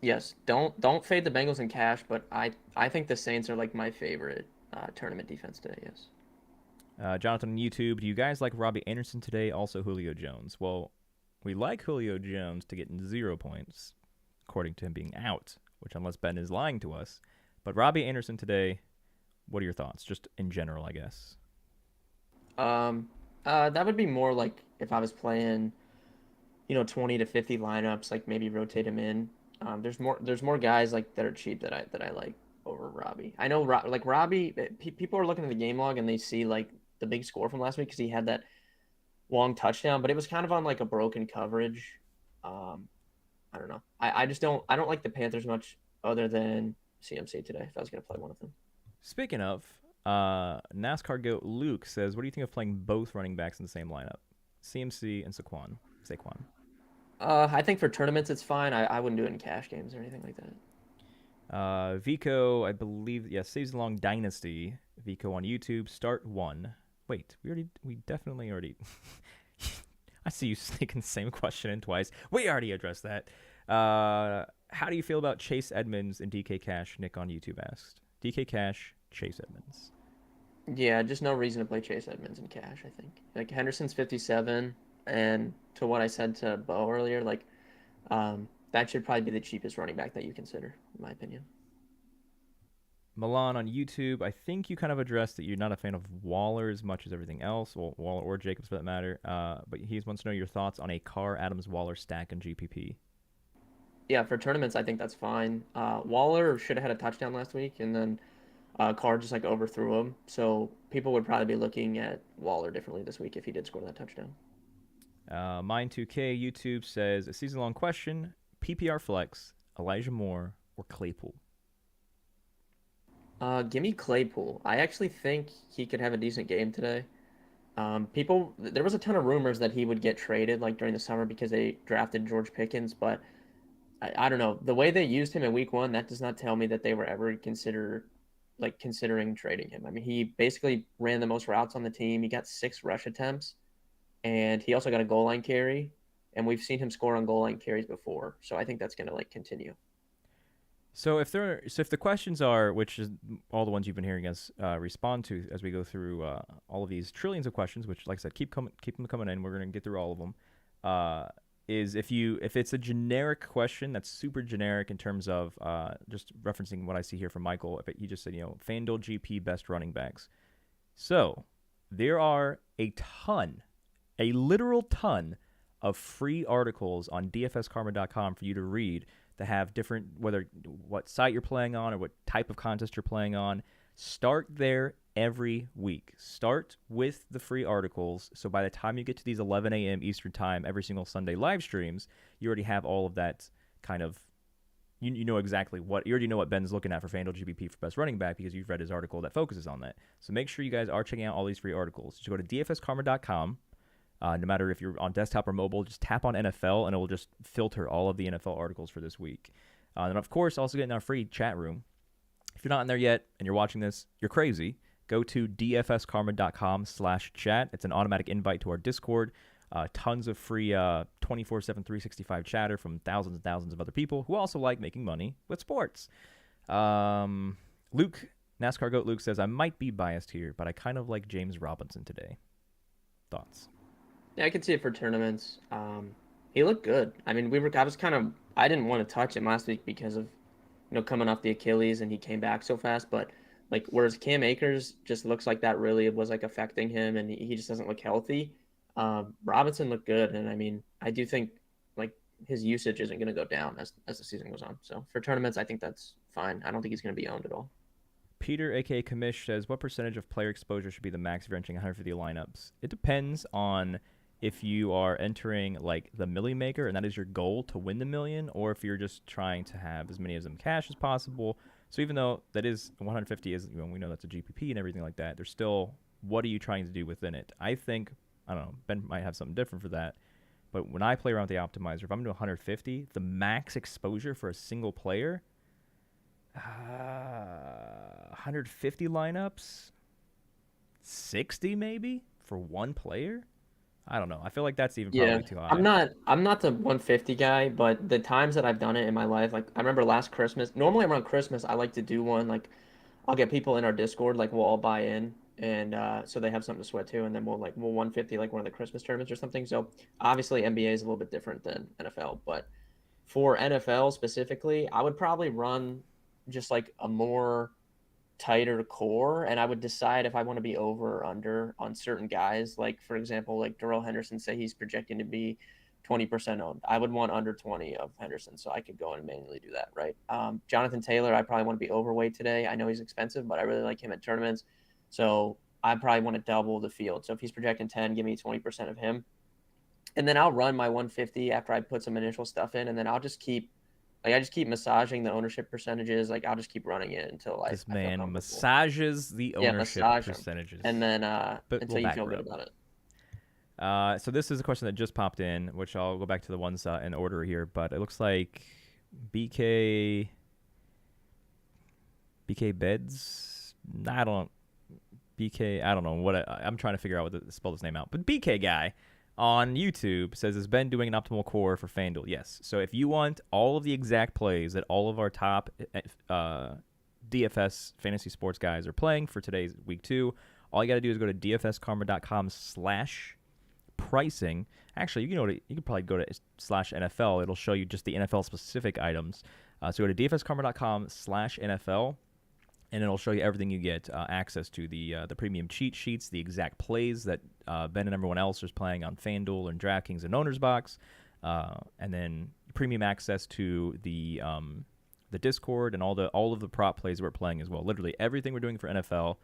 Yes, don't fade the Bengals in cash, but I think the Saints are like my favorite tournament defense today. Yes. Jonathan on YouTube, do you guys like Robbie Anderson today? Also Julio Jones. Well, we like Julio Jones to get 0 points, according to him being out, which unless Ben is lying to us. But Robbie Anderson today, what are your thoughts? Just in general, I guess. That would be more like if I was playing, 20 to 50 lineups, like maybe rotate him in. There's more guys like that are cheap that I like over Robbie. I know like Robbie, people are looking at the game log and they see like the big score from last week because he had that long touchdown, but it was kind of on like a broken coverage. I don't know. I don't like the Panthers much other than CMC today if I was going to play one of them. Speaking of, NASCAR goat Luke says, what do you think of playing both running backs in the same lineup? CMC and Saquon. I think for tournaments it's fine. I wouldn't do it in cash games or anything like that. Vico, I believe, Season Long Dynasty. Vico on YouTube, start one. Wait, we definitely already. I see you sneaking the same question in twice. We already addressed that. How do you feel about Chase Edmonds and DK Cash? Nick on YouTube asked. DK Cash, Chase Edmonds. Yeah, just no reason to play Chase Edmonds in cash, I think. Like Henderson's 57, and to what I said to Bo earlier, like that should probably be the cheapest running back that you consider, in my opinion. Milan on YouTube, I think you kind of addressed that you're not a fan of Waller as much as everything else, well, Waller or Jacobs for that matter, but he wants to know your thoughts on a Carr Adams-Waller stack in GPP. Yeah, for tournaments, I think that's fine. Waller should have had a touchdown last week, and then Carr just like overthrew him. So people would probably be looking at Waller differently this week if he did score that touchdown. Mine2K YouTube says, a season-long question, PPR flex, Elijah Moore or Claypool? Give me Claypool. I actually think he could have a decent game today. There was a ton of rumors that he would get traded like during the summer because they drafted George Pickens, but I don't know. The way they used him in week 1, that does not tell me that they were ever considering trading him. I mean, he basically ran the most routes on the team. He got 6 rush attempts, and he also got a goal line carry, and we've seen him score on goal line carries before. So I think that's going to continue. So if the questions are, which is all the ones you've been hearing us respond to as we go through all of these trillions of questions, which, like I said, keep them coming in. We're going to get through all of them. Is if it's a generic question that's super generic in terms of just referencing what I see here from Michael, he just said, FanDuel GP best running backs. So there are a ton a literal ton of free articles on dfskarma.com for you to read that have different, whether what site you're playing on or what type of contest you're playing on. Start there every week. Start with the free articles. So by the time you get to these 11 a.m. Eastern time, every single Sunday live streams, you already have all of that kind of, you know exactly what, you already know what Ben's looking at for Fanduel GBP for best running back because you've read his article that focuses on that. So make sure you guys are checking out all these free articles. Just go to dfskarma.com. No matter if you're on desktop or mobile, just tap on NFL and it will just filter all of the NFL articles for this week. And of course, also getting our free chat room. If you're not in there yet and you're watching this, you're crazy. Go to dfskarma.com/chat. It's an automatic invite to our Discord. Tons of free 24/7, 365 chatter from thousands and thousands of other people who also like making money with sports. Luke, NASCAR GOAT Luke says, I might be biased here, but I kind of like James Robinson today. Thoughts? Yeah, I can see it for tournaments. He looked good. I mean, I didn't want to touch him last week because of, coming off the Achilles and he came back so fast. But like, whereas Cam Akers just looks like that really was like affecting him and he just doesn't look healthy. Robinson looked good. And I mean, I do think like his usage isn't going to go down as the season goes on. So for tournaments, I think that's fine. I don't think he's going to be owned at all. Peter, a.k.a. Kamish, says, what percentage of player exposure should be the max if you're entering 150 lineups? It depends on if you are entering like the Millie Maker and that is your goal to win the million, or if you're just trying to have as many of them cash as possible. So even though that is 150 is, we know that's a GPP and everything like that, there's still, what are you trying to do within it? I think, I don't know, Ben might have something different for that. But when I play around with the optimizer, if I'm doing 150, the max exposure for a single player, 150 lineups, 60 maybe for one player. I don't know. I feel like that's even probably too high. I'm not the 150 guy, but the times that I've done it in my life, like I remember last Christmas. Normally around Christmas, I like to do one. Like I'll get people in our Discord, like we'll all buy in, and so they have something to sweat to, and then we'll 150 like one of the Christmas tournaments or something. So obviously NBA is a little bit different than NFL, but for NFL specifically, I would probably run just like a more tighter core, and I would decide if I want to be over or under on certain guys. Like for example, like Darrell Henderson, say he's projecting to be 20% owned. I would want under 20 of Henderson, so I could go and manually do that, right? Jonathan Taylor, I probably want to be overweight today. I know he's expensive, but I really like him at tournaments, so I probably want to double the field. So if he's projecting 10, give me 20% of him, and then I'll run my 150 after I put some initial stuff in, and then I just keep massaging the ownership percentages. Like I'll just keep running it until this man massages the ownership percentages, and then until you feel good about it. So this is a question that just popped in, which I'll go back to the ones in order here. But it looks like BK Beds. I don't know what I'm trying to figure out what to spell this name out. But BK guy on YouTube says, is Ben doing an optimal core for FanDuel? Yes. So if you want all of the exact plays that all of our top DFS fantasy sports guys are playing for today's week 2, all you got to do is go to dfskarma.com/pricing. Actually, you can probably go to /NFL. It'll show you just the NFL specific items. So go to dfskarma.com/NFL. And it'll show you everything you get access to, the premium cheat sheets, the exact plays that Ben and everyone else is playing on FanDuel and DraftKings and Owner's Box, and then premium access to the Discord and all of the prop plays that we're playing as well. Literally everything we're doing for NFL.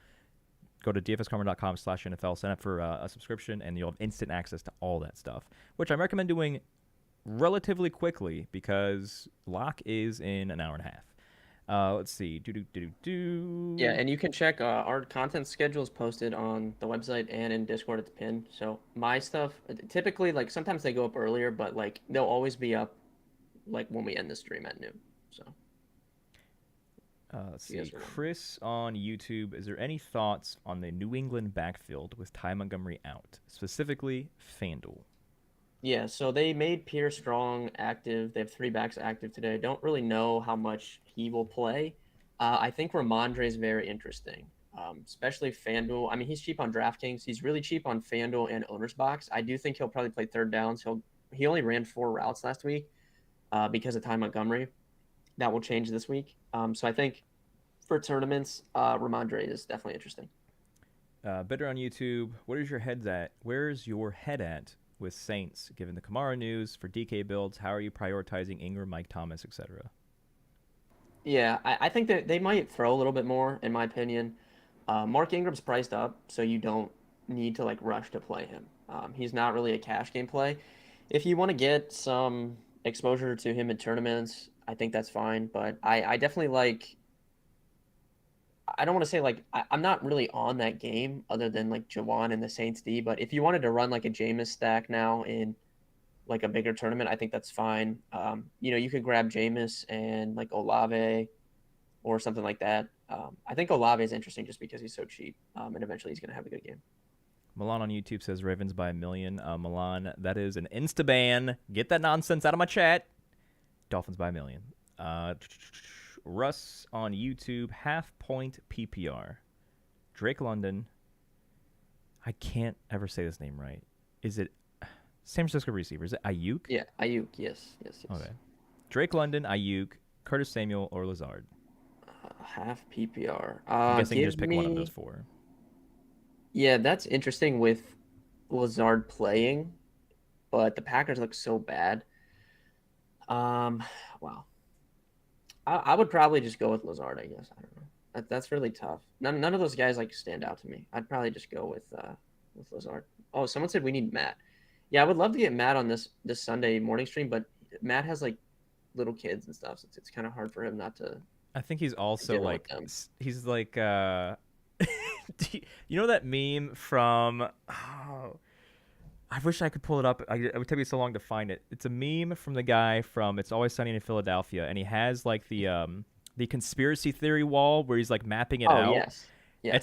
Go to dfskarma.com/NFL, sign up for a subscription, and you'll have instant access to all that stuff, which I recommend doing relatively quickly because lock is in an hour and a half. Let's see. Yeah, and you can check our content schedule is posted on the website and in Discord. It's pinned. So my stuff typically, like sometimes they go up earlier, but like they'll always be up like when we end the stream at noon. So let's see. Chris on YouTube, is there any thoughts on the New England backfield with Ty Montgomery out, specifically FanDuel? Yeah, so they made Pierre Strong active. They have 3 backs active today. Don't really know how much he will play. I think Ramondre is very interesting, especially FanDuel. I mean, he's cheap on DraftKings. He's really cheap on FanDuel and Owner's Box. I do think he'll probably play third downs. He only ran 4 routes last week because of Ty Montgomery. That will change this week. So I think for tournaments, Ramondre is definitely interesting. Bitter on YouTube. Where's your head at with Saints? Given the Kamara news for DK builds, how are you prioritizing Ingram, Mike Thomas, etc.? Yeah, I think that they might throw a little bit more, in my opinion. Mark Ingram's priced up, so you don't need to like rush to play him. He's not really a cash game play. If you want to get some exposure to him in tournaments, I think that's fine. But I definitely like. I don't want to say like I'm not really on that game other than like Jawan and the Saints D. But if you wanted to run like a Jameis stack now in like a bigger tournament, I think that's fine. You could grab Jameis and like Olave or something like that. I think Olave is interesting just because he's so cheap, and eventually he's going to have a good game. Milan on YouTube says Ravens by 1 million. Milan, that is an insta-ban. Get that nonsense out of my chat. Dolphins by 1 million. Russ on YouTube, half-point PPR. Drake London. I can't ever say this name right. Is it San Francisco receiver? Is it Ayuk? Yeah, Ayuk, yes. Okay. Drake London, Ayuk, Curtis Samuel, or Lazard? Half PPR. I'm guessing you just pick one of those four. Yeah, that's interesting with Lazard playing, but the Packers look so bad. Wow. I would probably just go with Lazard, I guess. I don't know. That's really tough. None of those guys like stand out to me. I'd probably just go with Lazard. Oh, someone said we need Matt. Yeah, I would love to get Matt on this Sunday morning stream, but Matt has like little kids and stuff, so it's kind of hard for him not to. I think he's also like he's like you know that meme from I wish I could pull it up. It would take me so long to find it. It's a meme from the guy from It's Always Sunny in Philadelphia, and he has like the conspiracy theory wall where he's like mapping it out. Yes.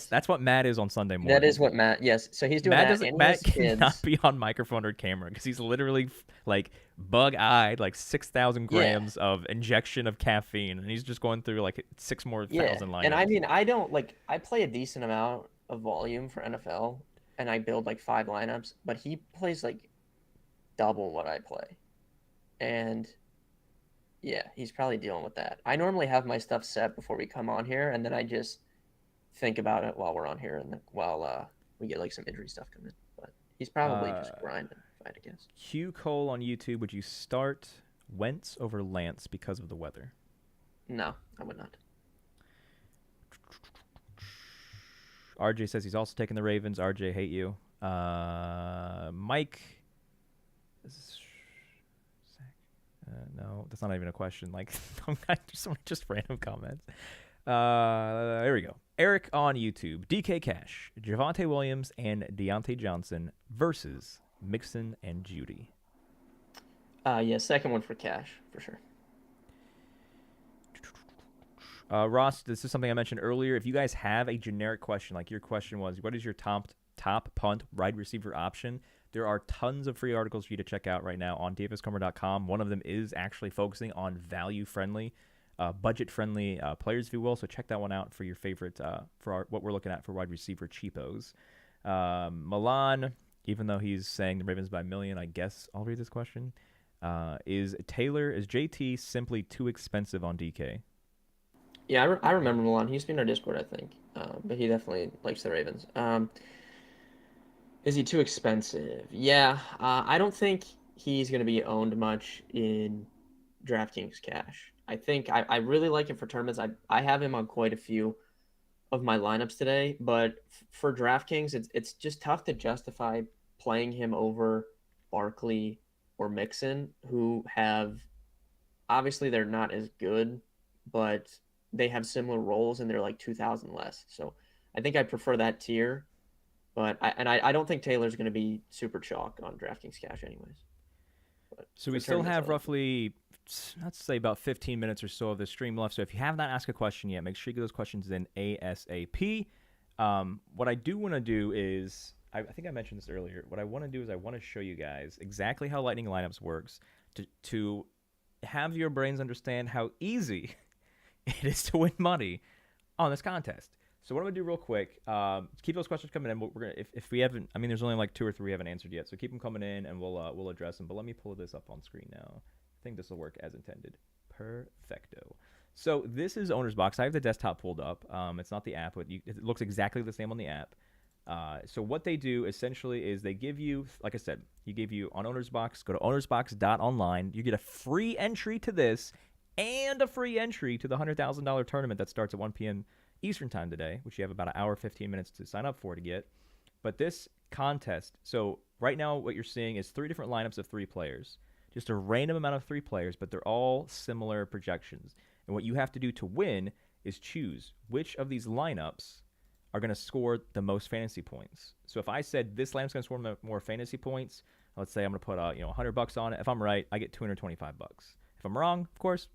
That's what Matt is on Sunday morning. That is what Matt. Yes, so he's doing that. Matt cannot be on microphone or camera because he's literally like bug-eyed, like 6,000 grams of injection of caffeine, and he's just going through like 6,000 more lineups. And I mean, I play a decent amount of volume for NFL, and I build like 5 lineups, but he plays like double what I play, and yeah, he's probably dealing with that. I normally have my stuff set before we come on here, and then I just think about it while we're on here and while we get like some injury stuff coming in. But he's probably just grinding, if I had to guess. Q Cole on YouTube, would you start Wentz over Lance because of the weather? No, I would not. RJ says he's also taking the Ravens. RJ, hate you. Mike. No, that's not even a question. Like, just random comments. There we go. Eric on YouTube. DK Cash, Javonte Williams, and Deontay Johnson versus Mixon and Judy. Yeah, second one for Cash, for sure. Ross, this is something I mentioned earlier. If you guys have a generic question, like your question was, what is your top punt wide receiver option? There are tons of free articles for you to check out right now on daviscomer.com. One of them is actually focusing on value-friendly, budget-friendly players, if you will. So check that one out for your favorite, what we're looking at for wide receiver cheapos. Milan, even though he's saying the Ravens by 1 million, I guess I'll read this question. Is JT simply too expensive on DK? Yeah, I remember Milan. He used to be in our Discord, I think. But he definitely likes the Ravens. Is he too expensive? Yeah. I don't think he's going to be owned much in DraftKings Cash. I think I really like him for tournaments. I have him on quite a few of my lineups today. But for DraftKings, it's just tough to justify playing him over Barkley or Mixon, who have – obviously they're not as good, but – they have similar roles and they're like 2,000 less. So I think I prefer that tier, but I don't think Taylor's going to be super chalk on DraftKings Cash anyways. But so we still have roughly, let's say about 15 minutes or so of the stream left. So if you have not asked a question yet, make sure you get those questions in ASAP. What I do want to do is, I think I mentioned this earlier. What I want to do is I want to show you guys exactly how Lightning Lineups works to have your brains understand how easy it is to win money on this contest. So what I'm gonna do real quick, keep those questions coming in. We're gonna, if we haven't, I mean, there's only like 2 or 3 we haven't answered yet, so keep them coming in, and we'll address them. But let me pull this up on screen now. I think this will work as intended. Perfecto. So this is Owner's Box. I have the desktop pulled up. It's not the app, but it looks exactly the same on the app. So what they do essentially is they give you, like I said, you give you on Owner's Box, go to ownersbox.online. You get a free entry to this and a free entry to the $100,000 tournament that starts at 1 p.m. Eastern time today, which you have about an hour, 15 minutes to sign up for to get. But this contest, so right now what you're seeing is 3 different lineups of 3 players. Just a random amount of 3 players, but they're all similar projections. And what you have to do to win is choose which of these lineups are going to score the most fantasy points. So if I said this lineup's going to score more fantasy points, let's say I'm going to put $100 on it. If I'm right, I get $225. If I'm wrong, of course,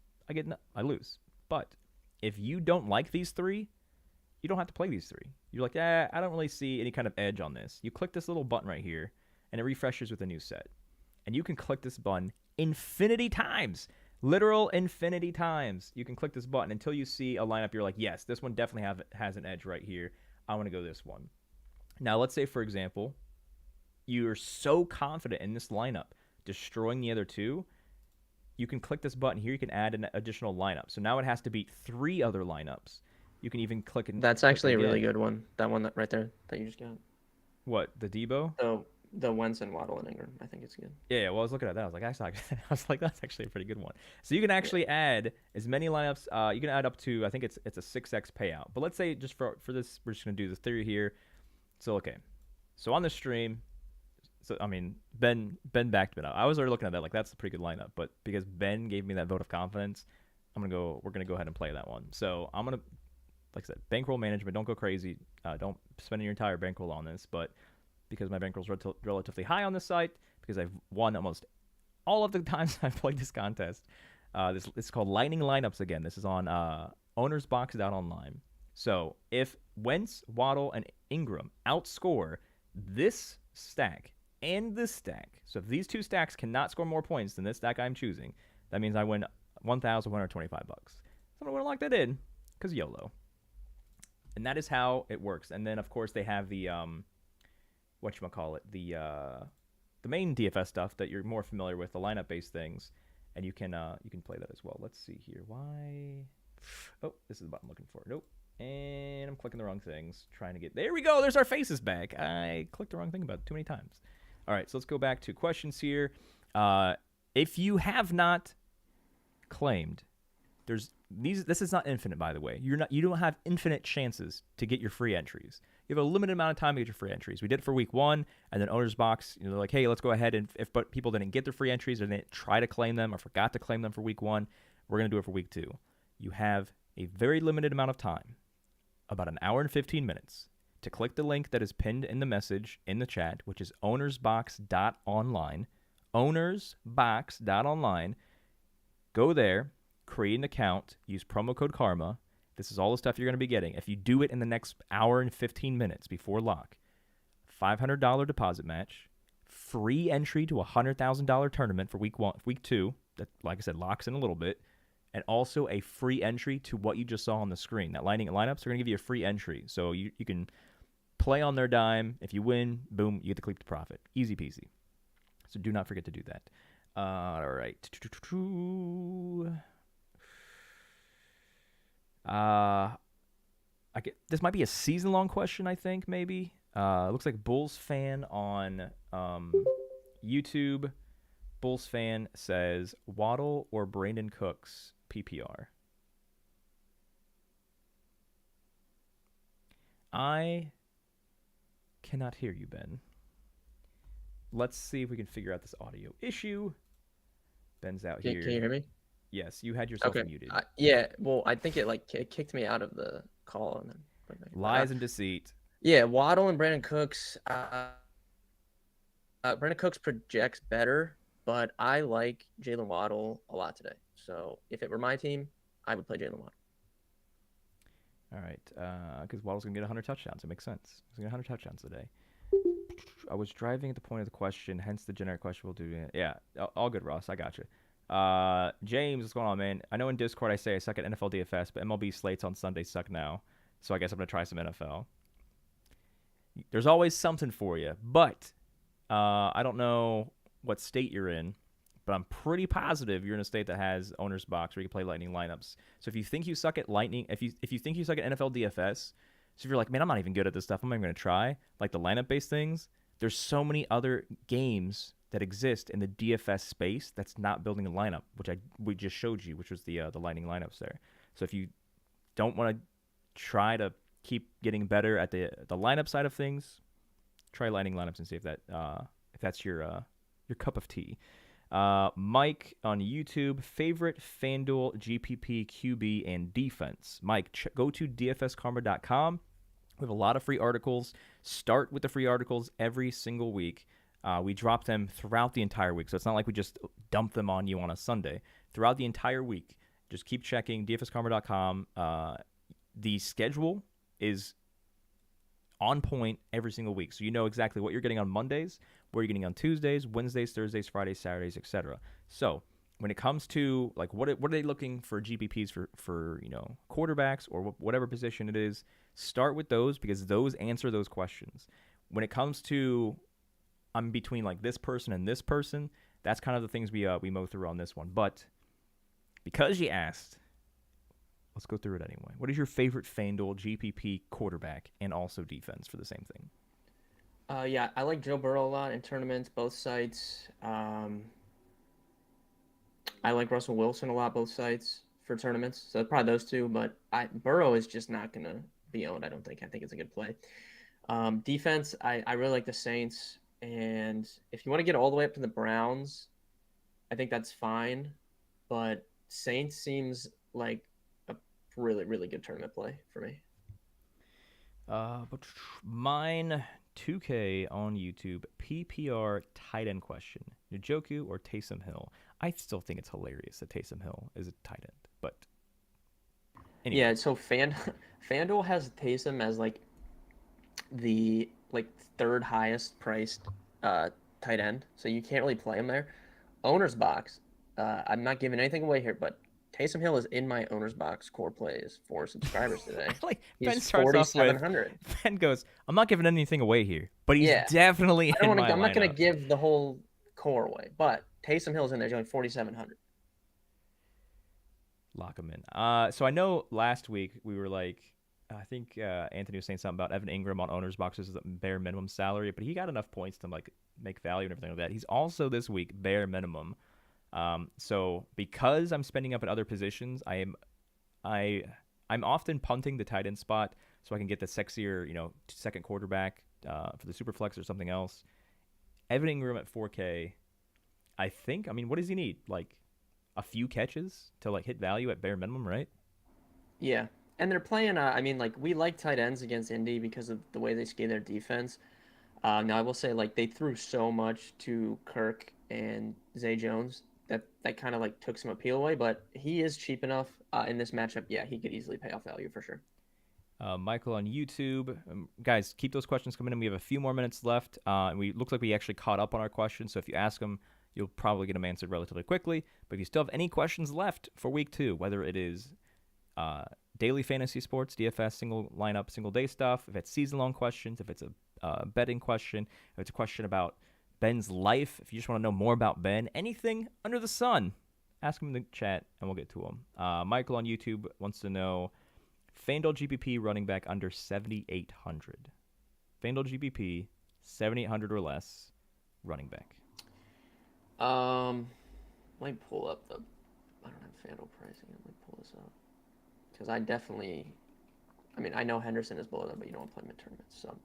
I lose. But if you don't like these 3, you don't have to play these 3. You're like, I don't really see any kind of edge on this. You click this little button right here, and it refreshes with a new set. And you can click this button infinity times. Literal infinity times. You can click this button until you see a lineup you're like, yes, this one definitely has an edge right here. I want to go this one. Now, let's say, for example, you're so confident in this lineup, destroying the other 2, you can click this button here. You can add an additional lineup. So now it has to beat 3 other lineups. You can even click and That's actually a really good one. That one right there that you just got. What, the Debo? The Wentz and Waddle and Ingram. I think it's good. Yeah, well, I was looking at that. I was like, that's actually a pretty good one. So you can actually add as many lineups. You can add up to, I think it's a 6x payout. But let's say just for this, we're just going to do the theory here. So, okay. So on the stream, Ben backed me up. I was already looking at that like that's a pretty good lineup. But because Ben gave me that vote of confidence, we're going to go ahead and play that one. So I'm going to, like I said, bankroll management. Don't go crazy. Don't spend your entire bankroll on this. But because my bankroll's relatively high on this site, because I've won almost all of the times I've played this contest. This is called Lightning Lineups again. This is on ownersbox.online. So if Wentz, Waddle, and Ingram outscore this stack and this stack, so if these 2 stacks cannot score more points than this stack I'm choosing, that means I win $1,125. So I'm going to lock that in because YOLO. And that is how it works. And then, of course, they have the the main DFS stuff that you're more familiar with, the lineup-based things, and you can play that as well. Let's see here. Why? Oh, this is the button I'm looking for. Nope. And I'm clicking the wrong things. Trying to get... There we go. There's our faces back. I clicked the wrong thing about it too many times. All right, so let's go back to questions here. If you have not claimed, this is not infinite, by the way. You don't have infinite chances to get your free entries. You have a limited amount of time to get your free entries. We did it for week 1, and then Owner's Box, they're like, hey, let's go ahead, and if people didn't get their free entries or they didn't try to claim them or forgot to claim them for week 1, we're going to do it for week 2. You have a very limited amount of time, about an hour and 15 minutes, to click the link that is pinned in the message in the chat, which is ownersbox.online. Ownersbox.online. Go there, create an account, use promo code KARMA. This is all the stuff you're going to be getting. If you do it in the next hour and 15 minutes before lock, $500 deposit match, free entry to a $100,000 tournament for week 2, that, like I said, locks in a little bit, and also a free entry to what you just saw on the screen. That lineups are going to give you a free entry. So you can play on their dime. If you win, boom, you get to keep the profit. Easy peasy. So do not forget to do that. All right. This might be a season-long question, I think, maybe. Looks like Bulls fan on YouTube. Bulls fan says, Waddle or Brandon Cooks PPR? I cannot hear you, Ben. Let's see if we can figure out this audio issue. Ben's out here. Can you hear me? Yes, you had yourself muted. Yeah, well, I think it kicked me out of the call. And then Lies and deceit. Yeah, Waddle and Brandon Cooks. Brandon Cooks projects better, but I like Jalen Waddle a lot today. So if it were my team, I would play Jalen Waddle. All right, because Waddle's going to get 100 touchdowns. It makes sense. He's going to get 100 touchdowns today. I was driving at the point of the question, hence the generic question we'll do. Yeah, all good, Ross. I got you. James, what's going on, man? I know in Discord I say I suck at NFL DFS, but MLB slates on Sunday suck now. So I guess I'm going to try some NFL. There's always something for you. But I don't know what state you're in, but I'm pretty positive you're in a state that has Owner's Box where you can play Lightning lineups. So if you think you suck at Lightning, if you think you suck at NFL DFS, So if you're like, man, I'm not even good at this stuff, I'm not even going to try, like the lineup-based things, there's so many other games that exist in the DFS space that's not building a lineup, which we just showed you, which was the Lightning lineups there. So if you don't want to try to keep getting better at the lineup side of things, try Lightning lineups and see if that's your cup of tea. Mike on YouTube, favorite Fanduel GPP QB and defense. Mike, go to dfskarma.com. We have a lot of free articles. Start with the free articles every single week. We drop them throughout the entire week, so it's not like we just dump them on you on a Sunday. Throughout the entire week, just keep checking dfskarma.com. The schedule is on point every single week, so you know exactly what you're getting on Mondays, what you're getting on Tuesdays, Wednesdays, Thursdays, Fridays, Saturdays, etc. So when it comes to like what are they looking for GPPs for quarterbacks or whatever position it is, start with those because those answer those questions. When it comes to I'm between like this person and this person, that's kind of the things we mow through on this one. But because you asked, let's go through it anyway. What is your favorite Fanduel GPP quarterback and also defense for the same thing? Yeah, I like Joe Burrow a lot in tournaments, both sites. I like Russell Wilson a lot, both sites for tournaments. So probably those two, but Burrow is just not going to be owned, I don't think. I think it's a good play. Defense, I really like the Saints. And if you want to get all the way up to the Browns, I think that's fine. But Saints seems like a really, really good tournament play for me. But mine, 2K on YouTube, PPR tight end question. Njoku or Taysom Hill? I still think it's hilarious that Taysom Hill is a tight end. But anyway. Yeah, so FanDuel has Taysom as like the third highest priced tight end, so you can't really play him there. Owner's box, I'm not giving anything away here, but Taysom Hill is in my owner's box core plays for subscribers today. Like he's Ben starts off with Ben goes, I'm not giving anything away here, but he's definitely in my lineup. I'm not going to give the whole core away, but Taysom Hill's in there, only 4,700. Lock him in. So I know last week we were like, I think Anthony was saying something about Evan Ingram on owner's boxes as a bare minimum salary, but he got enough points to like make value and everything like that. He's also this week bare minimum. So because I'm spending up at other positions, I'm often punting the tight end spot so I can get the sexier, second quarterback for the super flex or something else. Evan Ingram at 4K, I think. I mean, what does he need? Like a few catches to like hit value at bare minimum, right? Yeah. And they're playing, we like tight ends against Indy because of the way they scheme their defense. Now, I will say, they threw so much to Kirk and Zay Jones that kind of, took some appeal away. But he is cheap enough in this matchup. Yeah, he could easily pay off value for sure. Michael on YouTube. Guys, keep those questions coming in. We have a few more minutes left. And looks like we actually caught up on our questions. So if you ask them, you'll probably get them answered relatively quickly. But if you still have any questions left for week 2, whether it is daily fantasy sports, DFS, single lineup, single day stuff, if it's season-long questions, if it's a betting question, if it's a question about Ben's life, if you just want to know more about Ben, anything under the sun, ask him in the chat and we'll get to him. Michael on YouTube wants to know Fanduel GPP running back under 7,800. Fanduel GPP, 7,800 or less, running back. Let me pull up I don't have Fanduel pricing. Let me pull this up. Because I know Henderson is below them, but you don't want to play him in tournaments. So,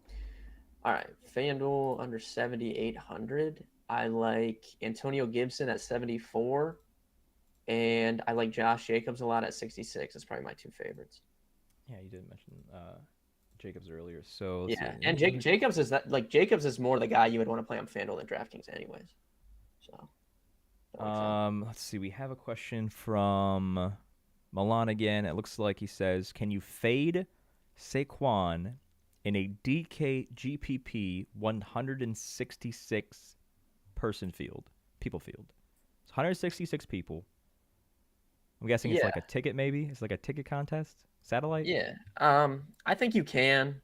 all right, FanDuel under 7,800. I like Antonio Gibson at 74, and I like Josh Jacobs a lot at 66. That's probably my two favorites. Yeah, you did mention Jacobs earlier. So and Jacobs is more the guy you would want to play on FanDuel than DraftKings, anyways. So, let's see. We have a question from Milan again. It looks like he says, can you fade Saquon in a DK GPP 166 people field? It's 166 people. I'm guessing it's like a ticket maybe? It's like a ticket contest? Satellite? Yeah. I think you can.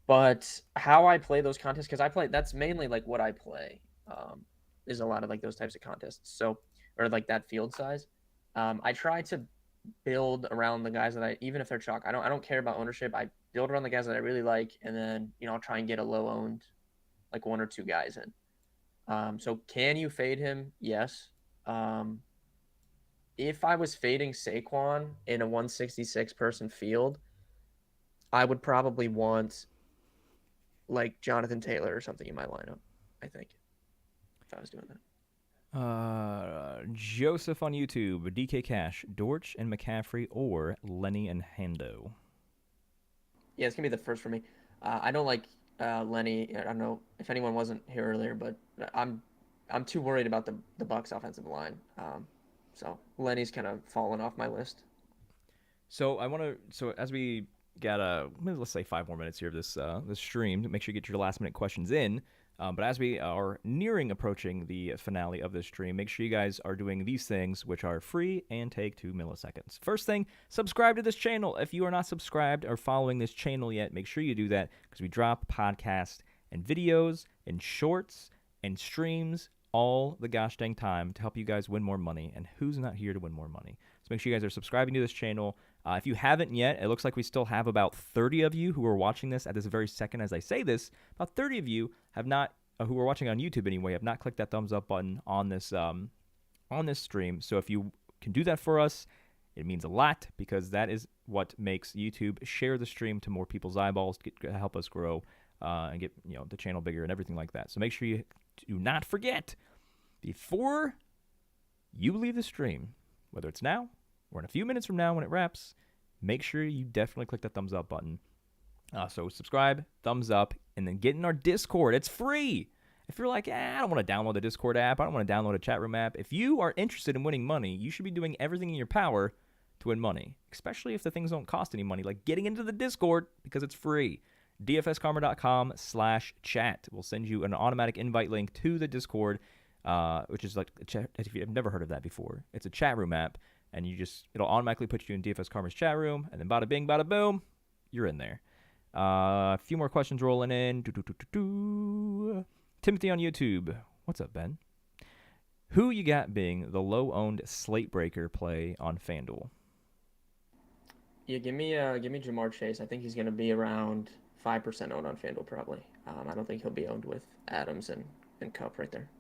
But how I play those contests, because that's mainly what I play, is a lot of those types of contests. So, or that field size. I try to build around the guys that even if they're chalk, I don't care about ownership. I build around the guys that I really like, and then I'll try and get a low owned like one or two guys in. So can you fade him? Yes. Um, if I was fading Saquon in a 166 person field, I would probably want like Jonathan Taylor or something in my lineup. I think if I was doing that. Joseph on YouTube, DK Cash, Dorch and McCaffrey, or Lenny and Hando. Yeah, it's gonna be the first for me. I don't like Lenny. I don't know if anyone wasn't here earlier, but I'm too worried about the Bucks offensive line. So Lenny's kind of fallen off my list. So as we got let's say 5 more minutes here of this stream, make sure you get your last minute questions in. But as we are approaching the finale of this stream, make sure you guys are doing these things, which are free and take 2 milliseconds. First thing, subscribe to this channel. If you are not subscribed or following this channel yet, make sure you do that because we drop podcasts and videos and shorts and streams all the gosh dang time to help you guys win more money. And who's not here to win more money? So make sure you guys are subscribing to this channel. If you haven't yet, it looks like we still have about 30 of you who are watching this at this very second as I say this. About 30 of you have not, who are watching on YouTube anyway, have not clicked that thumbs up button on this stream. So if you can do that for us, it means a lot because that is what makes YouTube share the stream to more people's eyeballs, help us grow and get the channel bigger and everything like that. So make sure you do not forget before you leave the stream, whether it's now or in a few minutes from now when it wraps, make sure you definitely click that thumbs up button. So subscribe, thumbs up, and then get in our Discord. It's free. If you're like, I don't want to download the Discord app, I don't want to download a chat room app. If you are interested in winning money, you should be doing everything in your power to win money, especially if the things don't cost any money, like getting into the Discord because it's free. dfskarma.com/chat will send you an automatic invite link to the Discord, which is like a chat. If you've never heard of that before, it's a chat room app. And it'll automatically put you in DFS Karma's chat room, and then bada bing, bada boom, you're in there. A few more questions rolling in. Timothy on YouTube. What's up, Ben? Who you got being the low-owned slate breaker play on Fanduel? Yeah, give me Jamar Chase. I think he's going to be around 5% owned on Fanduel probably. I don't think he'll be owned with Adams and Kupp right there.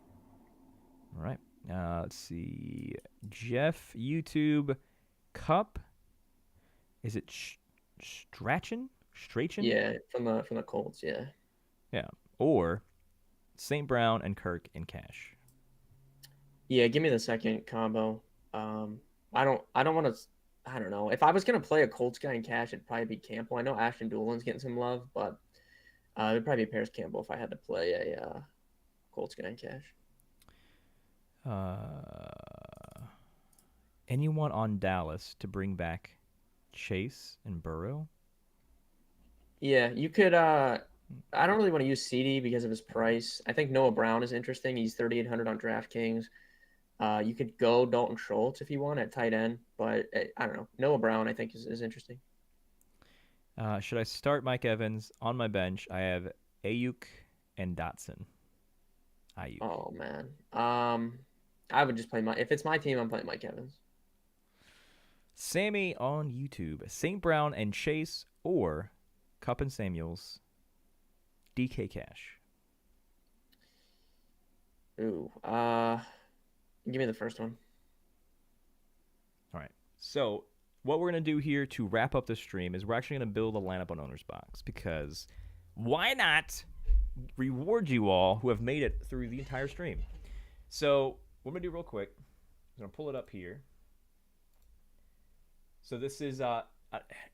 All right. Let's see. Jeff, YouTube, Kupp. Is it Strachan? Yeah, from the Colts, yeah. Yeah. Or St. Brown and Kirk in cash. Yeah, give me the second combo. I don't want to. I don't know. If I was gonna play a Colts guy in cash, it'd probably be Campbell. I know Ashton Doolin's getting some love, but it'd probably be Paris Campbell if I had to play a Colts guy in cash. Anyone on Dallas to bring back Chase and Burrow? Yeah, you could. I don't really want to use CD because of his price. I think Noah Brown is interesting. He's 3,800 on DraftKings. You could go Dalton Schultz if you want at tight end, but I don't know. Noah Brown, I think, is interesting. Should I start Mike Evans on my bench? I have Ayuk and Dotson. Ayuk. Oh man. I would just play if it's my team, I'm playing Mike Evans. Sammy on YouTube. St. Brown and Chase or Kupp and Samuels. DK Cash. Ooh. Give me the first one. All right. So what we're going to do here to wrap up the stream is we're actually going to build a lineup on Owner's Box because why not reward you all who have made it through the entire stream? So what I'm going to do real quick, I'm going to pull it up here. So this is,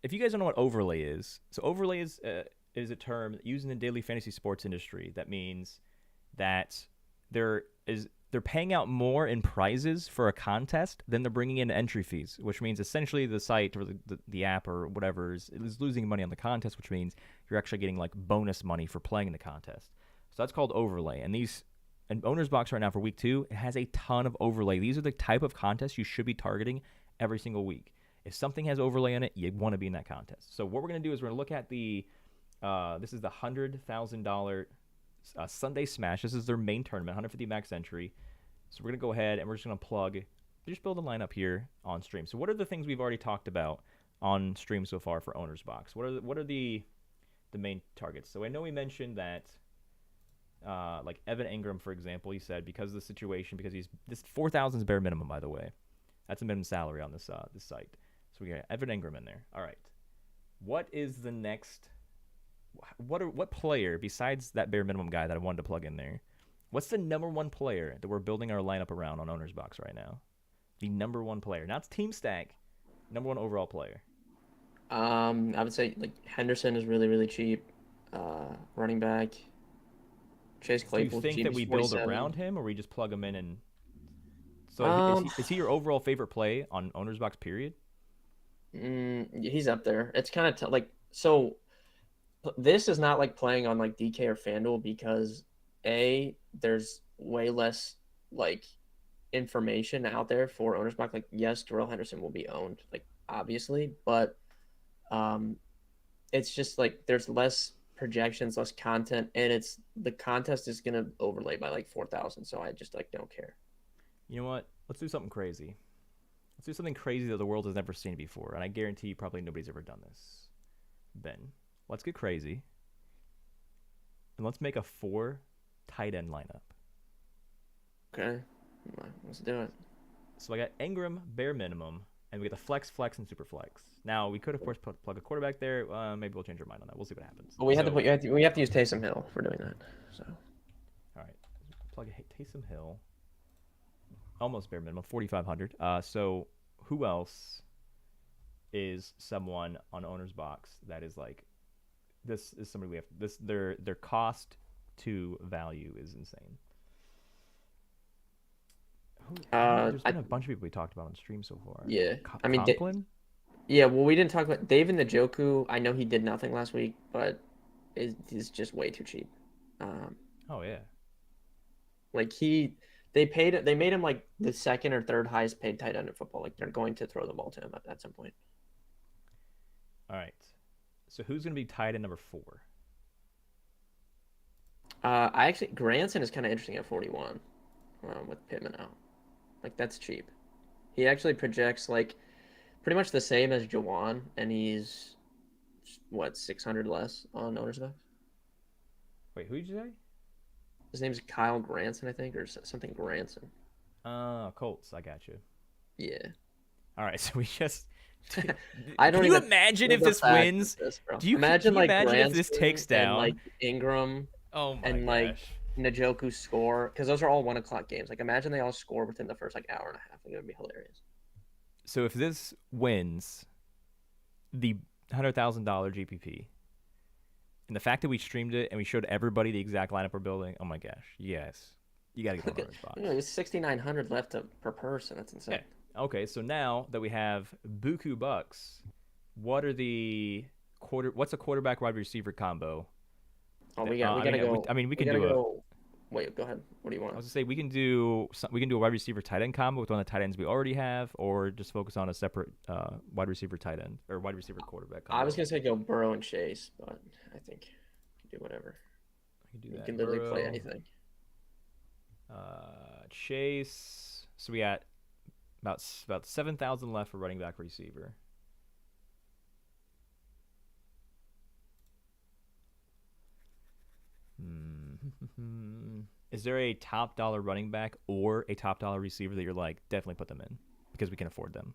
if you guys don't know what overlay is, so overlay is a term used in the daily fantasy sports industry. That means that they're paying out more in prizes for a contest than they're bringing in entry fees, which means essentially the site or the app or whatever is losing money on the contest, which means you're actually getting like bonus money for playing in the contest. So that's called overlay. And Owner's Box right now for week 2, it has a ton of overlay. These are the type of contests you should be targeting every single week. If something has overlay in it, you want to be in that contest. So what we're going to do is we're going to look at this is the $100,000 Sunday Smash. This is their main tournament, 150 max entry. So we're going to go ahead and we're just going to plug just build a lineup here on stream. So what are the things we've already talked about on stream so far for Owner's Box? What are the main targets? So I know we mentioned that like Evan Ingram, for example, he said because of the situation, because this 4,000 is bare minimum, by the way. That's a minimum salary on this site. So we got Evan Ingram in there. All right. What is the next? What player besides that bare minimum guy that I wanted to plug in there? What's the number one player that we're building our lineup around on Owner's Box right now? The number one player, not team stack, number one overall player. I would say like Henderson is really, really cheap. Running back. Chase Claypool. Do you think that we build around him, or we just plug him in and? So is he your overall favorite play on Owner's Box? Period. He's up there. It's kind of like so. This is not like playing on like DK or Fanduel because there's way less like information out there for Owner's Box. Like yes, Darrell Henderson will be owned, like obviously, but it's just like there's less projections, less content, and the contest is gonna overlay by like 4,000. So I just like don't care. You know what? Let's do something crazy. Let's do something crazy that the world has never seen before, and I guarantee you probably nobody's ever done this. Ben, let's get crazy, and let's make a 4 tight end lineup. Okay, let's do it. So I got Ingram bare minimum, and we get the flex, and super flex. Now we could of course plug a quarterback there. Maybe we'll change our mind on that. We'll see what happens. But we have to use Taysom Hill for doing that. So. All right, plug a Taysom Hill. Almost bare minimum, 4,500. So who else is someone on Owner's Box that is like, this is somebody we have, their cost to value is insane. There's been a bunch of people we talked about on stream so far. Yeah. Conklin? Yeah, well, we didn't talk about David Njoku. I know he did nothing last week, but he's just way too cheap. Oh, yeah. Like they made him like the second or third highest paid tight end in football. Like they're going to throw the ball to him at some point. All right. So who's going to be tight end number 4? Granson is kind of interesting at 41 with Pittman out. Like that's cheap. He actually projects like pretty much the same as Jawan, and he's 600 less on Owner's Box. Wait, who did you say? His name's Kyle Granson, I think, or something Granson. Colts. I got you. Yeah. All right, so we just. I don't. Can you imagine if this wins? Do you imagine if this takes down and, like Ingram? Oh my and gosh. Like Njoku score because those are all 1:00 games. Like imagine they all score within the first like hour and a half. Like, it would be hilarious. So if this wins, the $100,000 GPP. And the fact that we streamed it and we showed everybody the exact lineup we're building, oh my gosh, yes. You got to get on Owner's Box. There's 6,900 left per person. That's insane. Okay, so now that we have Buku Bucks, what's a quarterback wide receiver combo? Oh, we gotta go. We can do Wait, go ahead. What do you want? I was gonna say we can do a wide receiver tight end combo with one of the tight ends we already have, or just focus on a separate wide receiver tight end or wide receiver quarterback combo. I was gonna say go Burrow and Chase, but I think you can do whatever. I can do that. You can literally play anything. Chase. So we got about 7,000 left for running back receiver. Is there a top dollar running back or a top dollar receiver that you're like, definitely put them in because we can afford them?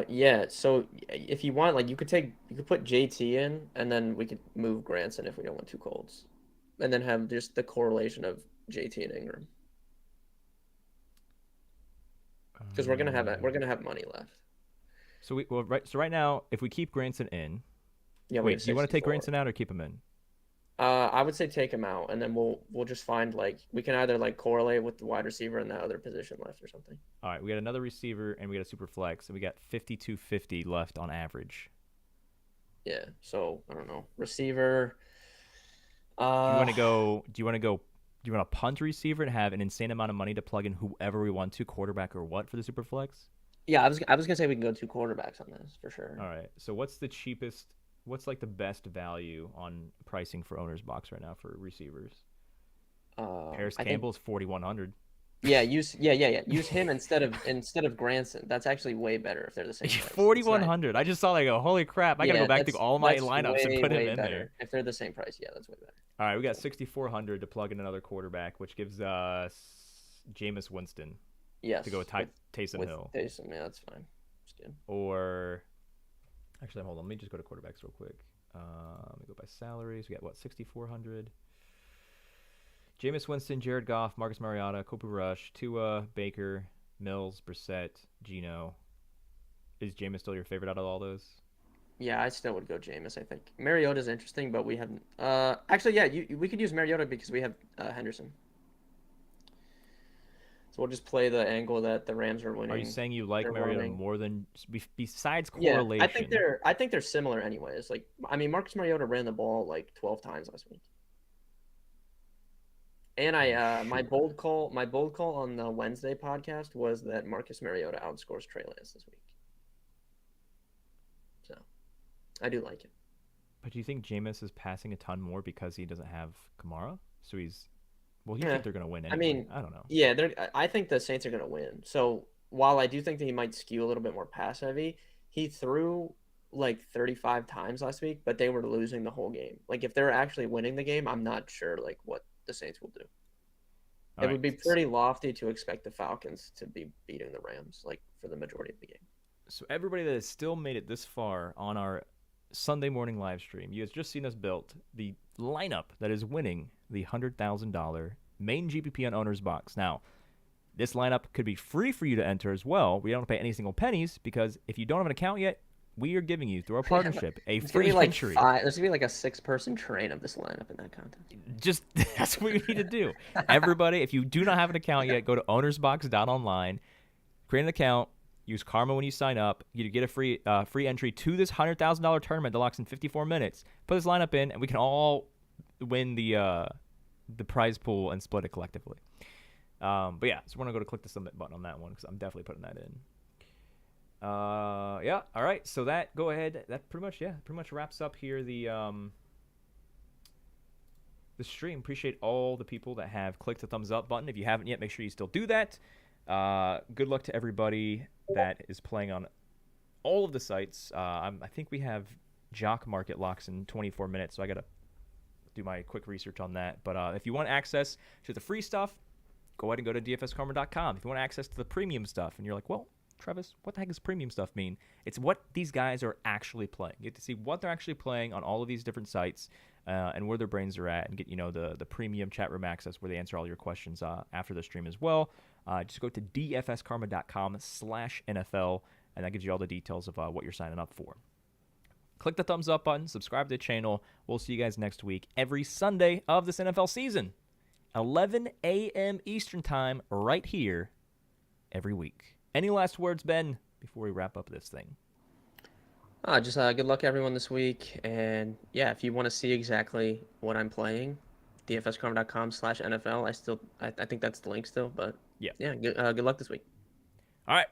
Yeah. So if you want, like, you could put JT in, and then we could move Granson if we don't want two colds, and then have just the correlation of JT and Ingram. Because we're gonna have money left. So right now, if we keep Granson in, yeah. Wait, do you want to take Granson out or keep him in? I would say take him out, and then we'll just find like we can either like correlate with the wide receiver in that other position left or something. All right, we got another receiver and we got a super flex, and we got 5,250 left on average. Yeah, so I don't know, receiver. Do you want to punt receiver and have an insane amount of money to plug in whoever we want to, quarterback or what, for the super flex? Yeah, I was gonna say we can go two quarterbacks on this for sure. All right, so what's the cheapest? What's like the best value on pricing for Owner's Box right now for receivers? Paris Campbell's 4,100. Yeah, use him instead of Granson. That's actually way better if they're the same price. It's not. 4,100. I just saw that. I go, holy crap! I gotta go Yeah, back through all my that's lineups and way put him way in there. better. If they're the same price, yeah, that's way better. All right, we got 6,400 to plug in another quarterback, which gives us Jameis Winston Yes. to go with Taysom with Hill. Taysom, yeah, that's fine. That's good. Or actually, hold on. Let me just go to quarterbacks real quick. Let me go by salaries. We got what, 6,400. Jameis Winston, Jared Goff, Marcus Mariota, Cooper Rush, Tua, Baker, Mills, Brissett, Geno. Is Jameis still your favorite out of all those? Yeah, I still would go Jameis, I think. Mariota's interesting, but we haven't. Actually, yeah, we could use Mariota because we have Henderson. So we'll just play the angle that the Rams are winning. Are you saying you like They're Mariota running. more than besides Yeah, correlation? I think they're similar anyways. Like, I mean, Marcus Mariota ran the ball like 12 times last week. And my bold call on the Wednesday podcast was that Marcus Mariota outscores Trey Lance this week. So, I do like it. But do you think Jameis is passing a ton more because he doesn't have Kamara? So you Yeah. think they're going to win anyway. I mean, I don't know. Yeah, I think the Saints are going to win. So while I do think that he might skew a little bit more pass heavy, he threw like 35 times last week, but they were losing the whole game. Like if they're actually winning the game, I'm not sure like what the Saints will do. It would be pretty lofty to expect the Falcons to be beating the Rams like for the majority of the game. So everybody that has still made it this far on our Sunday morning live stream, you have just seen us build the lineup that is winning the $100,000 main GPP on Owner's Box. Now, this lineup could be free for you to enter as well. We don't pay any single pennies because if you don't have an account yet, we are giving you, through our partnership, a free entry. There's going to be like a 6-person train of this lineup in that contest. Just that's what you need to do. Everybody, if you do not have an account yet, go to ownersbox.online, create an account, use Karma when you sign up. You get a free entry to this $100,000 tournament that locks in 54 minutes. Put this lineup in, and we can all win the prize pool and split it collectively. But yeah, so we're gonna go to click the submit button on that one because I'm definitely putting that in. Yeah, all right. So that go ahead. That pretty much wraps up here the stream. Appreciate all the people that have clicked the thumbs up button. If you haven't yet, make sure you still do that. Good luck to everybody that is playing on all of the sites. I think we have Jock Market locks in 24 minutes, so I gotta do my quick research on that. But if you want access to the free stuff, go ahead and go to dfskarma.com. If you want access to the premium stuff, and you're like, well, Travis, what the heck does premium stuff mean? It's what these guys are actually playing. You get to see what they're actually playing on all of these different sites and where their brains are at, and get the premium chat room access where they answer all your questions after the stream as well. Just go to dfskarma.com/NFL, and that gives you all the details of what you're signing up for. Click the thumbs up button, subscribe to the channel. We'll see you guys next week, every Sunday of this NFL season, 11 a.m. Eastern time, right here, every week. Any last words, Ben, before we wrap up this thing? Just good luck everyone this week, and yeah, if you want to see exactly what I'm playing, dfskarma.com/NFL. I think that's the link still, but yeah, good luck this week. All right.